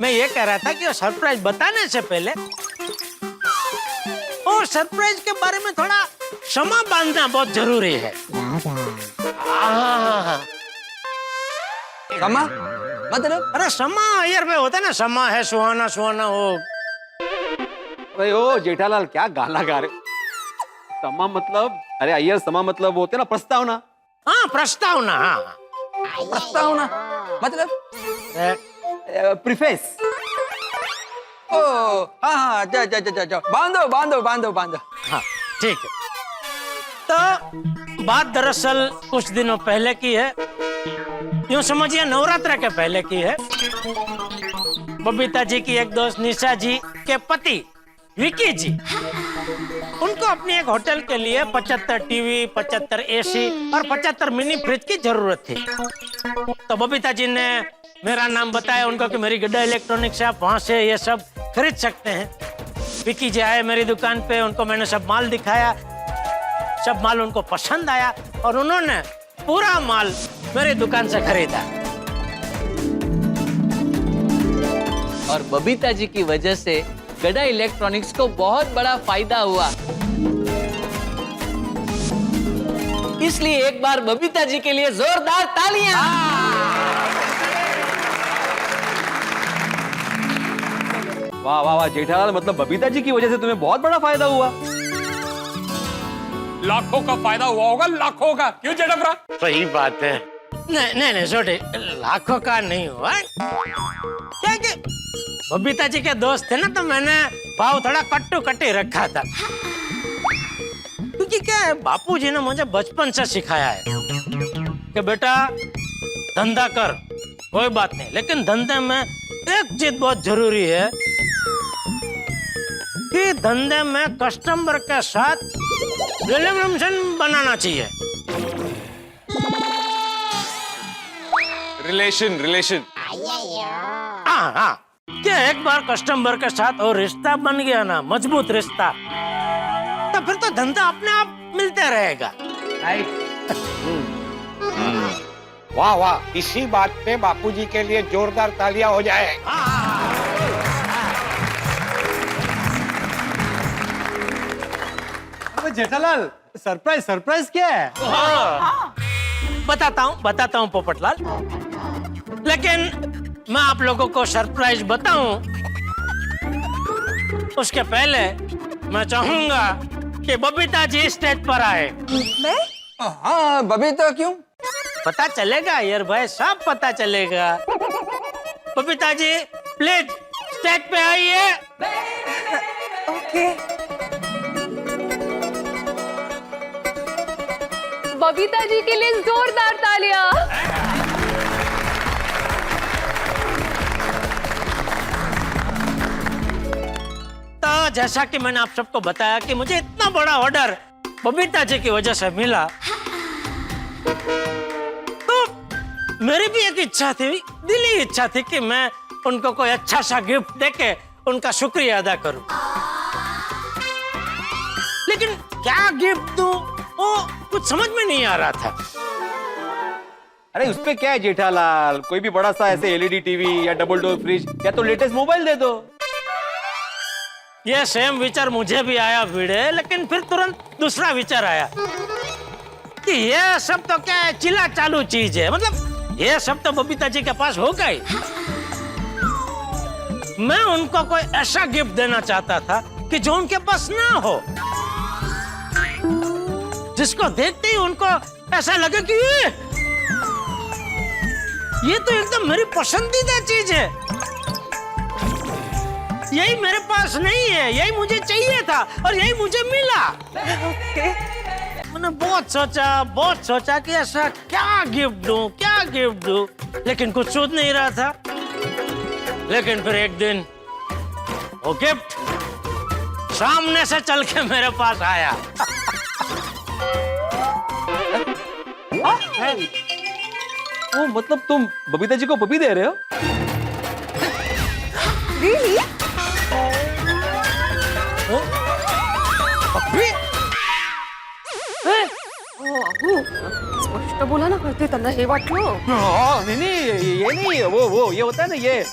मैं ये कह रहा था कि वो सरप्राइज बताने से पहले और सरप्राइज के बारे में थोड़ा क्षमा बांधना बहुत जरूरी है। क्षमा मतलब? अरे क्षमा यार भाई, होता है ना, क्षमा है सुहाना सुहाना हो। अरे ओ जेठालाल, क्या गाना गा रहे? समा मतलब? अरे अय्यर, समा मतलब होते ना प्रस्तावना। हाँ प्रस्तावना। हाँ प्रस्तावना मतलब प्रीफेस। ओ हाँ हाँ, जा जा जा जा, बांधो बांधो बांधो बांधो। हाँ ठीक है। तो बात दरअसल कुछ दिनों पहले की है, यूं समझिए नवरात्र के पहले की है। बबीता जी की एक दोस्त निशा जी के पति विकी जी, उनको अपनी एक होटल के लिए 75 टीवी, 75 एसी और 75 मिनी फ्रिज की जरूरत थी। तो बबीता जी ने मेरा नाम बताया उनको कि मेरी गड्ढा इलेक्ट्रॉनिक्स से आप वहां से ये सब खरीद सकते हैं। विकी जी आए मेरी दुकान पे, उनको मैंने सब माल दिखाया, सब माल उनको पसंद आया और उन्होंने पूरा माल मेरी दुकान से खरीदा। और बबीता जी की वजह से गड़ा इलेक्ट्रॉनिक्स को बहुत बड़ा फायदा हुआ। इसलिए एक बार बबीता जी के लिए जोरदार तालियां। वाह वाह वाह जेठालाल, मतलब बबीता जी की वजह से तुम्हें बहुत बड़ा फायदा हुआ। लाखों का फायदा हुआ होगा, लाखों का। क्यों जेठाफरा? सही बात है। नहीं छोटे, लाखों का नहीं हुआ। क्या कि बबीता जी के दोस्त थे ना, तो मैंने भाव थोड़ा कट्टू कट्टी रखा था। क्योंकि क्या है, बापूजी ने मुझे बचपन से सिखाया है कि बेटा धंधा कर, कोई बात नहीं, लेकिन धंधे में एक चीज बहुत जरूरी है कि धंधे में कस्टमर के साथ रिलेशन बनाना चाहिए। रिलेशन। हाँ, कि एक बार कस्टमर के साथ और रिश्ता बन गया ना, मजबूत रिश्ता, तो फिर तो धंधा अपने आप मिलता रहेगा। वाह वाह, इसी बात पे बापूजी के लिए जोरदार तालियां हो जाए। अबे जेठालाल, सरप्राइज क्या है? बताता हूँ पोपटलाल, लेकिन मैं आप लोगों को सरप्राइज बताऊं उसके पहले मैं चाहूंगा कि बबीता जी स्टेज पर आए। मैं? हाँ, बबीता क्यों? पता चलेगा यार भाई, सब पता चलेगा। बबीता जी प्लीज स्टेज पे आइए। ओके। बबीता जी के लिए जोरदार तालियां। तो जैसा कि मैंने आप सबको बताया कि मुझे इतना बड़ा ऑर्डर बबीता जी की वजह से मिला, तो मेरी भी एक इच्छा थी, दिली इच्छा थी कि मैं उनको कोई अच्छा सा गिफ्ट देके उनका शुक्रिया अदा करूं। लेकिन क्या गिफ्ट दूं, वो कुछ समझ में नहीं आ रहा था। अरे उस पे क्या है जेठालाल, कोई भी बड़ा सा ऐसे एलईडी टीवी या डबल डोर फ्रिज या तो लेटेस्ट मोबाइल दे दो। ये सेम विचार मुझे भी आया भिड़े, लेकिन फिर तुरंत दूसरा विचार आया कि ये सब तो क्या है, चिल्ला चालू चीज है, मतलब ये सब तो बबीता जी के पास होगा ही। मैं उनको कोई ऐसा गिफ्ट देना चाहता था कि जो उनके पास ना हो, जिसको देखते ही उनको ऐसा लगे कि ये तो एकदम मेरी पसंदीदा चीज है, यही मेरे पास नहीं है, यही मुझे चाहिए था और यही मुझे मिला। मैंने बहुत सोचा कि ऐसा क्या गिफ्ट दूं, लेकिन कुछ सोच नहीं रहा था। लेकिन फिर एक दिन वो गिफ्ट सामने से चल के मेरे पास आया। वो मतलब तुम बबीता जी को पपी दे रहे हो? Really? स्पष्ट बोला ना करते त्यांना हे वाटलं। नहीं ये नहीं, वो ये होता है ना, ये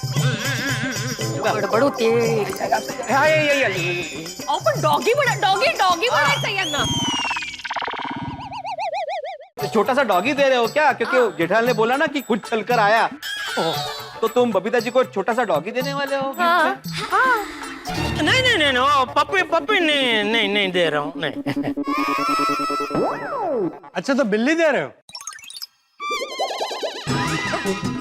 गडबड होते। पण डॉगी म्हणायचं यांना। छोटा सा डॉगी दे रहे हो क्या? क्योंकि जेठालाल ने बोला ना कि कुछ चलकर आया, तो तुम बबीता जी को छोटा सा डॉगी देने वाले हो? हाँ। नहीं, वो पपी नहीं दे रहा हूँ, नहीं। अच्छा, तो बिल्ली दे रहे हो?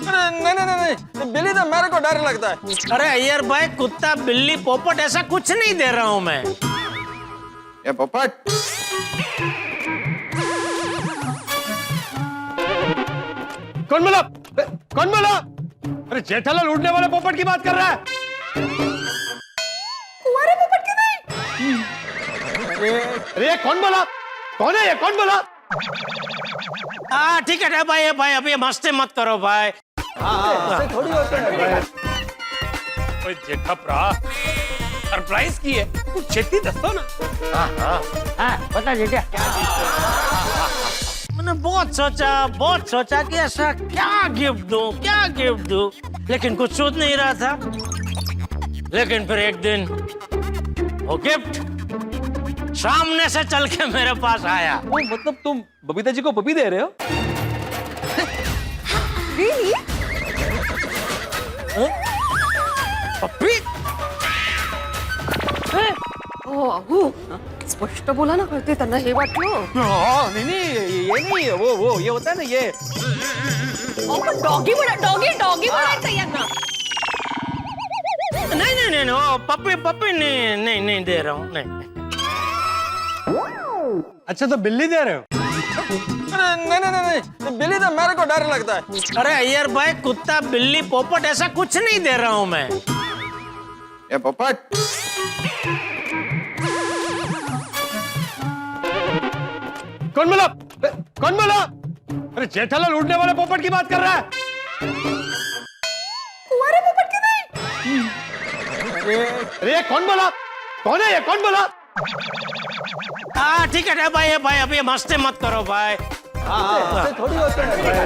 नहीं, बिल्ली तो मेरे को डर लगता है। अरे अय्यर भाई, कुत्ता बिल्ली पोपट ऐसा कुछ नहीं दे रहा हूँ मैं। ये पोपट कौन बोला? अरे जेठालाल उड़ने वाले पोपट की बात कर रहा है। कुंवारे पोपट क्यों नहीं? अरे कौन बोला? कौन है ये? कौन बोला? ठीक है भाई, अभी मस्ती मत करो भाई। ऐसे थोड़ी होता है। ओए जेठाप्रा, सरप्राइज की है, कुछ छेती दस्तो ना। हाँ, बता जेठा। मैंने बहुत सोचा कि ऐसा क्या गिफ्ट दूं, लेकिन कुछ सोच नहीं रहा था। लेकिन फिर एक दिन वो गिफ्ट सामने से चल के मेरे पास आया। वो मतलब तुम बबीता जी को पपी दे रहे हो? Really? पपी? स्पष्ट बोला ना कळते त्यांना हे वाटलं. नहीं नहीं ये नहीं वो ये होता है ना ये. डॉगी म्हणायचं यांना. नहीं वो पप्पी नहीं दे रहा हूँ नहीं. अच्छा तो बिल्ली दे रहे हो? नहीं बिल्ली तो मेरे को डर लगता है. अरे अय्यर भाई कुत्ता बिल्ली पोपट ऐसा कुछ नहीं दे रहा हूँ मैं. ये पोपट. कौन बोला? कौन बोला? अरे जेठालाल उड़ने वाले पोपट की बात कर रहा है. कुंवारे पोपट के नहीं। अरे कौन बोला? कौन है ये? कौन बोला? हाँ ठीक है भाई अभी मस्ती मत करो भाई. थोड़ी होता है.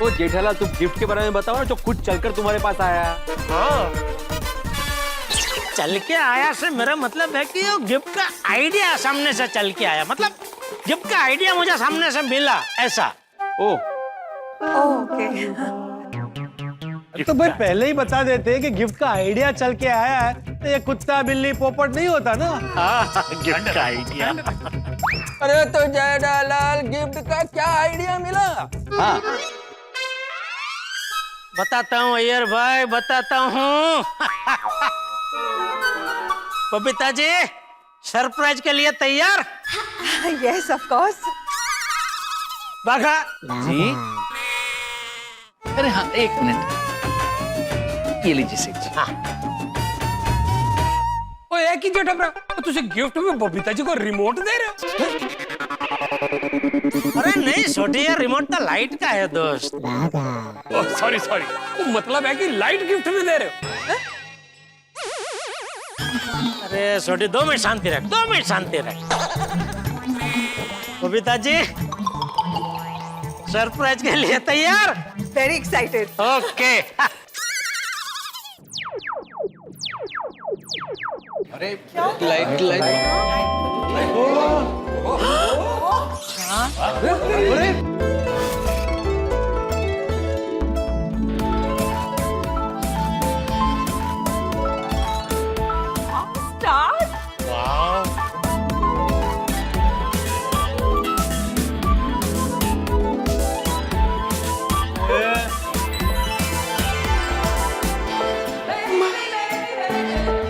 ओ जेठालाल तुम गिफ्ट के बारे में बताओ ना जो खुद चलकर तुम्हारे पास आया. चल के आया से मेरा मतलब है कि वो गिफ्ट का आइडिया सामने से चल के आया. मतलब गिफ्ट का आइडिया मुझे सामने से मिला ऐसा. ओ ओके। तो भाई पहले ही बता देते कि गिफ्ट का आइडिया चल के आया है तो ये कुत्ता बिल्ली पोपट नहीं होता ना. गिफ्ट का आइडिया. अरे तो जेठालाल गिफ्ट का क्या आइडिया मिला? हाँ बताता हूँ अय्यर भाई बताता हूँ. बबीता जी सरप्राइज के लिए तैयार? Yes of course. Bagha ji. अरे हाँ एक मिनट ये लीजिए सेठ जी. एक ही जेठा तो तुझे गिफ्ट में बबीता जी को रिमोट दे रहे हो? अरे नहीं छोटी यार रिमोट तो लाइट का है दोस्त. सॉरी तो मतलब है कि लाइट गिफ्ट में दे रहे हो? अरे छोटी 2 मिनट शांति रख 2 मिनट शांति रख. बबीता जी सरप्राइज के लिए तैयार? Very excited. ओके. अरे लाइट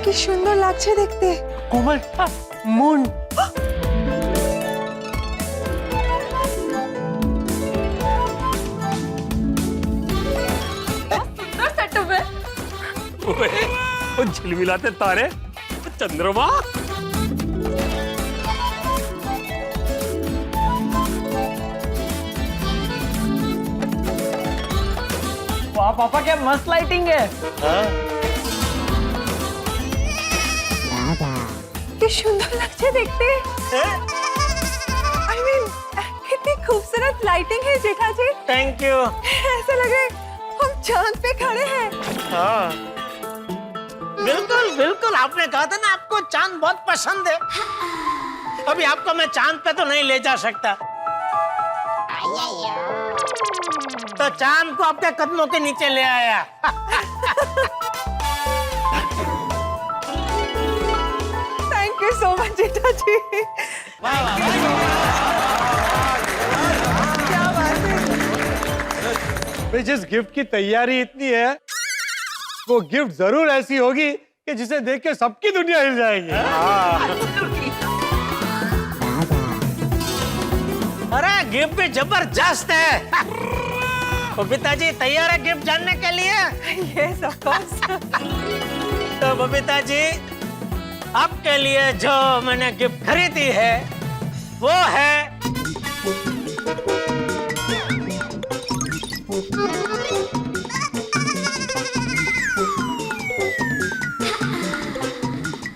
কি সুন্দর লাগছে দেখতে। कोमल मून. सुंदर सेटअप है. वो झिलमिलाते तारे, चंद्रमा. वाह पापा क्या मस्त लाइटिंग है. কি সুন্দর লাগছে দেখতে। I mean, कितनी खूबसूरत लाइटिंग है जेठा जी। Thank you. ऐसा लगे हम चांद पे खड़े हैं। हाँ बिल्कुल बिल्कुल आपने कहा था ना आपको चांद बहुत पसंद है. अभी आपको मैं चांद पे तो नहीं ले जा सकता तो चांद को आपके कदमों के नीचे ले आया. थैंक यू सो मच जेठा जी। क्या बात है। जिस गिफ्ट की तैयारी इतनी है वो गिफ्ट जरूर ऐसी होगी कि जिसे देख के सबकी दुनिया हिल जाएगी. अरे गिफ्ट भी जबरदस्त है. बबीता जी तैयार है गिफ्ट जानने के लिए? Yes of course. तो बबीता जी आपके लिए जो मैंने गिफ्ट खरीदी है वो है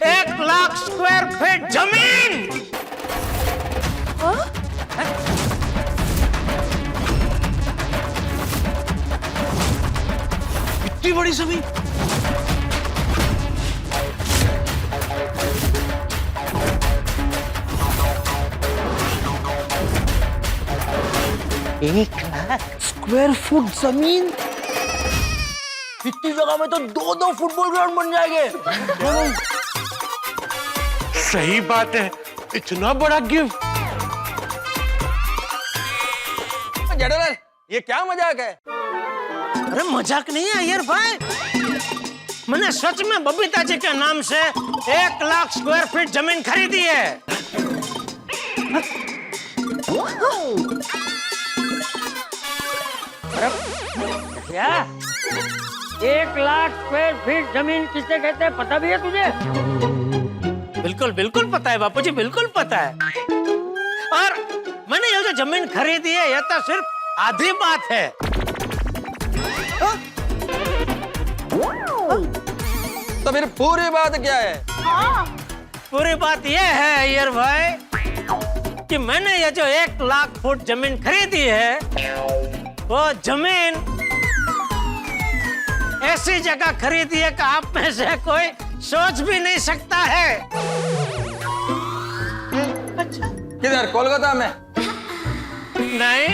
एक 1,00,000 स्क्वायर फीट जमीन. इतनी बड़ी जमीन. स्क्वायर फुट जमीन. इतनी जगह में तो 2-2 फुटबॉल ग्राउंड बन जाएंगे. सही बात है. इतना बड़ा गिफ्ट। जेठालाल, ये क्या मजाक है? अरे मजाक नहीं है अय्यर भाई, मैंने सच में बबीता जी के नाम से 1 लाख स्क्वायर फीट जमीन खरीदी है। क्या 1 लाख स्क्वायर फीट जमीन किसे कहते हैं पता भी है तुझे? बिल्कुल बिल्कुल पता है बापू जी, बिल्कुल पता है। और मैंने ये जो जमीन खरीदी है ये तो सिर्फ आधी बात है। तो फिर पूरी बात क्या है? पूरी बात ये है अय्यर भाई कि मैंने ये जो 1 लाख फुट जमीन खरीदी है वो जमीन ऐसी जगह खरीदी है कि आप में से कोई सोच भी नहीं सकता है। किधर? कोलकाता में? नहीं,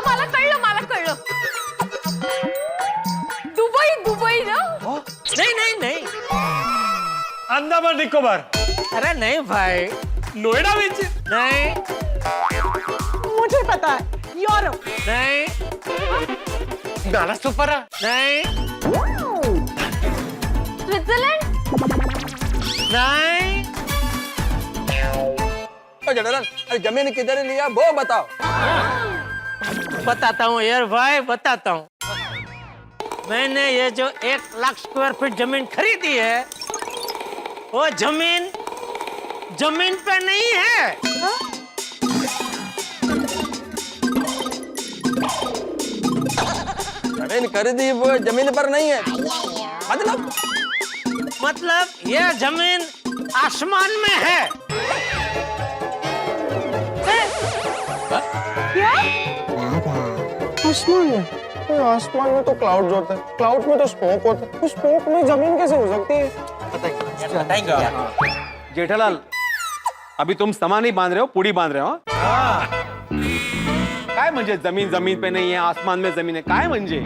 मला कळलं दुबई ना? नहीं नहीं नहीं, अंडमान निकोबार, अरे नहीं भाई, नोएडा में नहीं मुझे पता है, यूरोप। नहीं नाला सुपरा, नहीं स्विट्जरलैंड? नहीं। जेठालाल, अरे जमीन किधर लिया वो बताओ। बताता हूँ यार भाई, बताता हूँ। मैंने ये जो 1 लाख स्क्वायर फीट जमीन खरीदी है वो जमीन पे नहीं है। जमीन खरीदी वो जमीन पर नहीं है, मतलब ये जमीन आसमान में है। आसमान में? आसमान में तो क्लाउड होते हैं, क्लाउड में तो स्मोक होता है, तो स्मोक में जमीन कैसे हो सकती है? जेठालाल, अभी तुम समा नहीं बांध रहे हो, पूड़ी बांध रहे हो। काय म्हणजे जमीन जमीन पे नहीं है, आसमान में जमीन है, काय म्हणजे?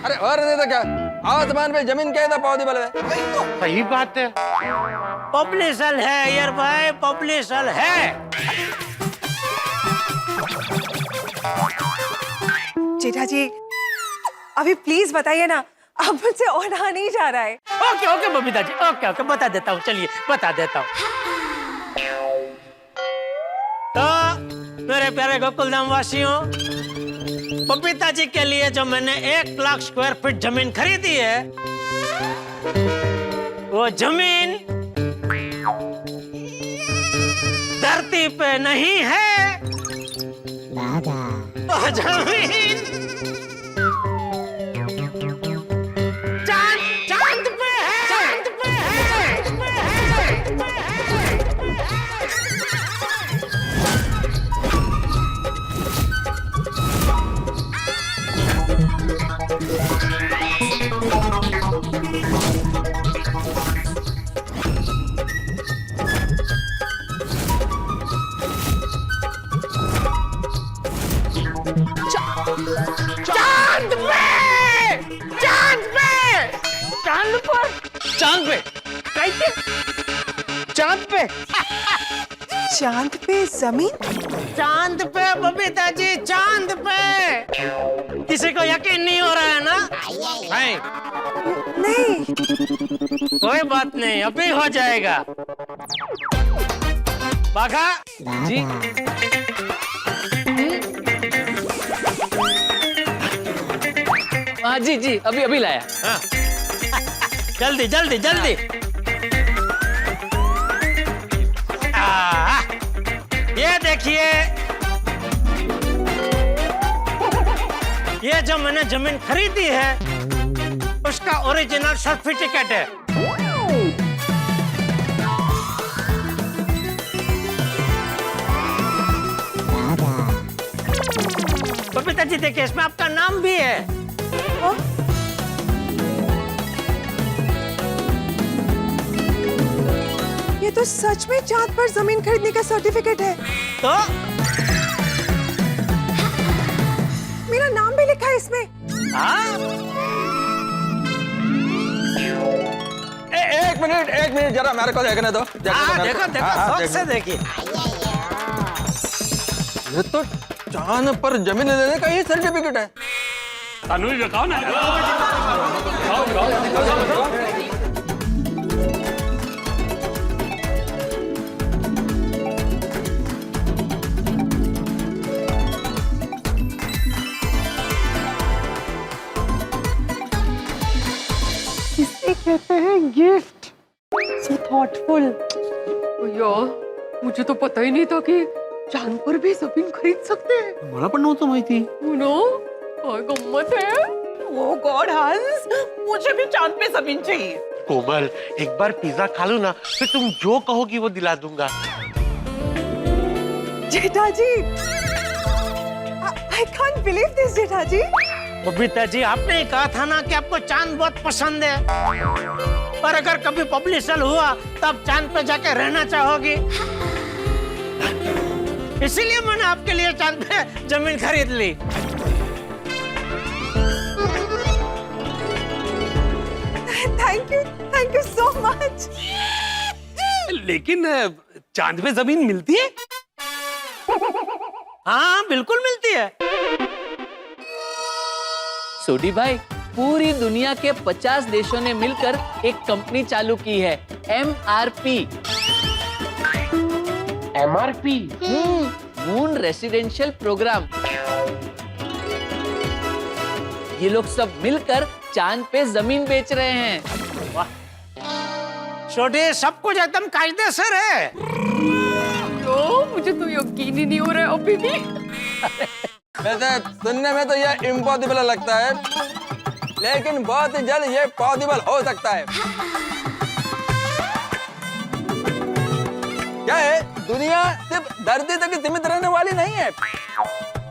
अरे और नहीं तो क्या, आसमान पे जमीन क्या था पौधे वाले? सही बात है। पब्लिशल है यार भाई, पब्लिशल है। जेठा जी, अभी प्लीज बताइए ना, अब मुझसे और रहा नहीं जा रहा है। Okay okay Babita ji, okay okay बता देता हूँ, चलिए बता देता हूँ। तो मेरे प्यारे गोकुलधाम वासियों, बबीता जी के लिए जो मैंने 1 लाख स्क्वायर फीट जमीन खरीदी है वो जमीन धरती पे नहीं है, वो जमीन चांद पे है। चांद पे चांद पे जमीन? चांद पे बबीता जी, चांद पे। किसी को यकीन नहीं हो रहा है ना? नहीं। कोई बात नहीं, अभी हो जाएगा। बाघा जी, हाँ जी अभी अभी लाया। हाँ। जल्दी जल्दी जल्दी। ये देखिए, ये जो मैंने जमीन खरीदी है उसका ओरिजिनल सर्टिफिकेट है। बबीता जी देखिए, इसमें आपका नाम भी है। ये तो सच में चांद पर जमीन खरीदने का सर्टिफिकेट है। तो मेरा नाम भी लिखा है इसमें। हाँ? एक एक मिनट जरा मेरे को देखने दो। देखो शौक से देखिए। ये तो चांद पर जमीन लेने का ही सर्टिफिकेट है। तनु दिखाओ ना। इसे कहते हैं गिफ्ट। सो थॉटफुल। यार मुझे तो पता ही नहीं था कि चांद पर भी जमीन खरीद सकते हैं। मला पण नव्हतं माहिती। नो काय गम्मत है। ओ गॉड हंस, मुझे भी चांद पे जमीन चाहिए। कोमल, एक बार पिज्जा खा लो ना, फिर तुम जो कहोगी वो दिला दूंगा। Jethaji, I can't believe this, Jethaji. Babita ji, आपने ही कहा था ना कि आपको चांद बहुत पसंद है, पर अगर कभी पब्लिशर हुआ तब चांद पे जाके रहना चाहोगी। इसीलिए मैंने आपके लिए चांद पे जमीन खरीद ली। Thank you so much. लेकिन चांद पे जमीन मिलती है? हाँ बिल्कुल मिलती है। सोडी भाई, पूरी दुनिया के 50 देशों ने मिलकर एक कंपनी चालू की है, MRP। MRP? Moon residential programme. ये लोग सब मिलकर चांद पे जमीन बेच रहे हैं। वाह, छोटे सब कुछ एकदम कायदेसर है। तो मुझे तो यकीन ही नहीं हो रहा है अभी भी। वैसे सुनने में तो ये इम्पॉसिबल लगता है, लेकिन बहुत ही जल्द ये पॉसिबल हो सकता है। क्या है, दुनिया सिर्फ धरती तक ही सीमित रहने वाली नहीं है।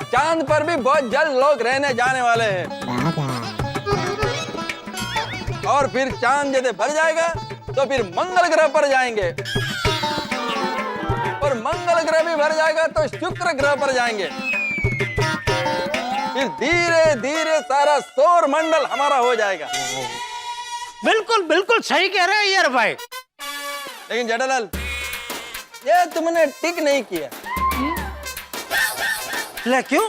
चांद पर भी बहुत जल्द लोग रहने जाने वाले हैं। और फिर चांद जैसे भर जाएगा तो फिर मंगल ग्रह पर जाएंगे, और मंगल ग्रह भी भर जाएगा तो शुक्र ग्रह पर जाएंगे। फिर धीरे धीरे सारा सौर मंडल हमारा हो जाएगा। बिल्कुल बिल्कुल सही कह रहे हैं यार भाई। लेकिन जेठालाल, ये तुमने टिक नहीं किया। क्यों?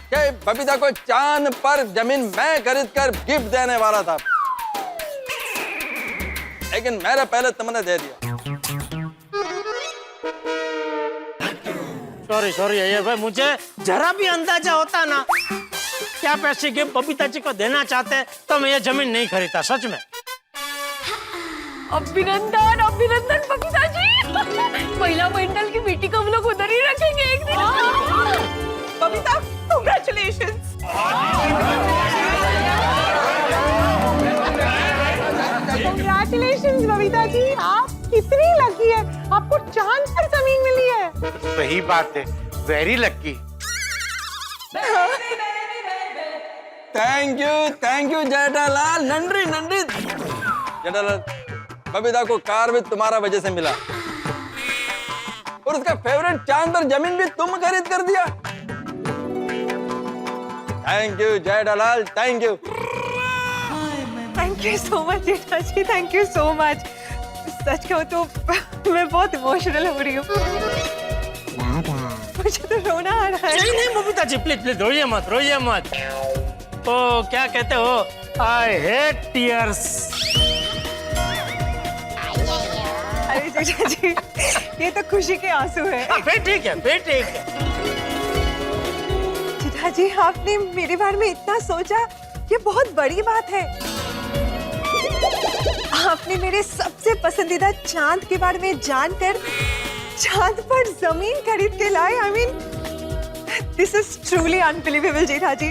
क्या बबीता को चांद पर जमीन मैं खरीद कर गिफ्ट देने वाला था, लेकिन मेरे पहले तुमने दे दिया। सॉरी अय्यर भाई, मुझे जरा भी अंदाजा होता ना कि आप ऐसी गिफ्ट बबीता जी को देना चाहते हैं तो मैं ये जमीन नहीं खरीदता, सच में। अभिनंदन अभिनंदन बबीता जी। महिला मंडल की मीटिंग को हम लोग उधर ही रखेंगे एक दिन। बबीता, कांग्रेचुलेशंस। कांग्रेचुलेशंस बबीता जी, आप कितनी लकी है, आपको चांद पर जमीन मिली है। सही बात है, very lucky. Thank you Jethalal, नंदरी नंदरी। जेठालाल, बबीता को कार भी तुम्हारा वजह से मिला, और उसका फेवरेट चांद पर जमीन भी तुम खरीद कर दिया। Thank you Jethalal, thank you. Thank you so much Jethaji, thank you so much. सच कहूँ तो मैं बहुत इमोशनल हो रही हूँ। मुझे तो रोना आ रहा है। नहीं बबीता जी, प्लीज रोइए मत। ओ क्या कहते हो, आई हेट टीयर्स। अरे जेठाजी, ये तो खुशी के आंसू है। फिर ठीक है। जेठाजी, आपने मेरे बारे में इतना सोचा, ये बहुत बड़ी बात है। आपने मेरे सबसे पसंदीदा चांद के बारे में जानकर चांद पर जमीन खरीद के लाए। I mean, this is truly unbelievable, Jethaji.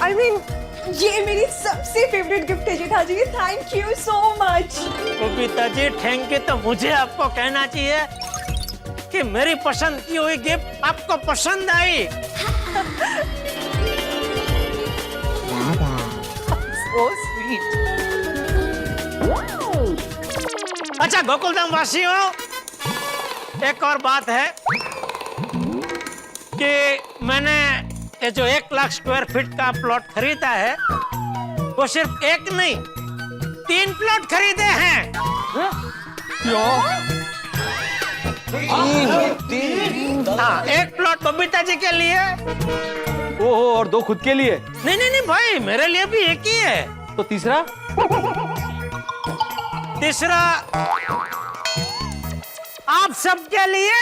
I mean, ये मेरी सबसे फेवरेट गिफ्ट है Jethaji. Thank you so much. Babita ji, thank you तो मुझे आपको कहना चाहिए कि मेरी पसंद की हुई गिफ्ट आपको पसंद आई। So sweet। अच्छा गोकुलधाम वासियों, एक और बात है कि मैंने ये जो 1 लाख स्क्वायर फीट का प्लॉट खरीदा है, वो सिर्फ एक नहीं 3 प्लॉट खरीदे हैं। हाँ, 1 प्लॉट बबीता जी के लिए। ओहो, और 2 खुद के लिए? नहीं भाई, मेरे लिए भी एक ही है। तो तीसरा आप सबके लिए।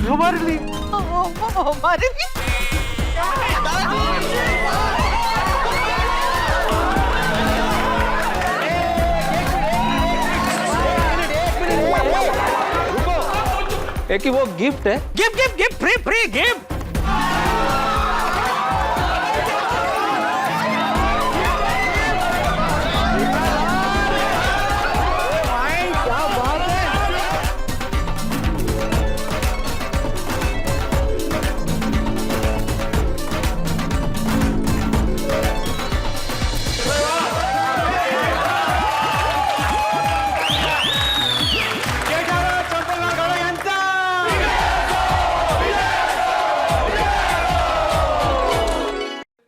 हमारे लिए हमारे लिए एक ही वो गिफ्ट है। Gift free gift.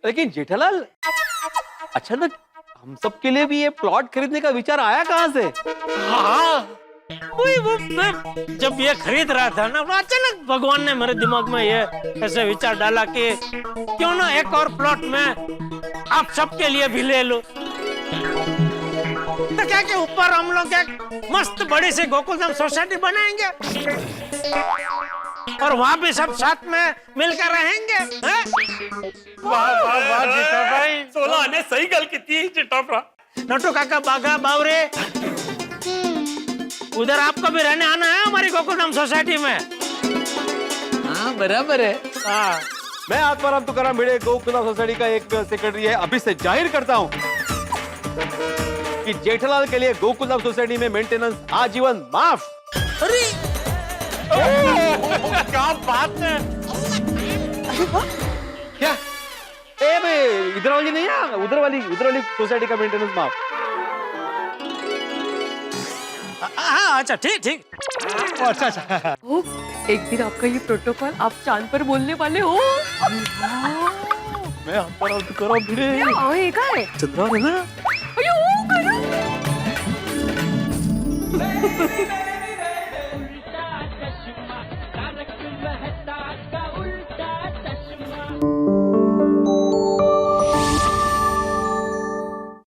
लेकिन जेठालाल, अचानक हम सब के लिए भी ये प्लॉट खरीदने का विचार आया कहाँ से? हाँ, वो मैं जब ये खरीद रहा था ना, अचानक भगवान ने मेरे दिमाग में ये ऐसे विचार डाला कि क्यों ना एक और प्लॉट में आप सबके लिए भी ले लो। तो क्या कि ऊपर हम लोग एक मस्त बड़ी सी गोकुलधाम सोसाइटी बनाएंगे और वहाँ भी सब साथ में मिलकर रहेंगे। वाह जेठा भाई, 16 ने सही गल की थी चिट्टापरा। नटू काका, बागा, बावरे, उधर आपको भी रहने आना है हमारी गोकुलधाम सोसाइटी में। हाँ बराबर है। हाँ, मैं आत्माराम तुकाराम भिड़े गोकुलधाम सोसाइटी का एक सेक्रेटरी है, अभी से जाहिर करता हूँ कि जेठालाल के लिए गोकुलधाम सोसाइटी में मेंटेनेंस आजीवन माफ। अरे क्या बात है। क्या? ए बे, इधर वाली नहीं है, उधर वाली सोसाइटी का मेंटेनेंस माफ। हाँ, अच्छा ठीक। अच्छा। ओ, एक दिन आपका ये प्रोटोकॉल आप चांद पर बोलने वाले हो। मैं आत्माराम तुकाराम भिड़े। हे काय चंद्रा है ना? अयो,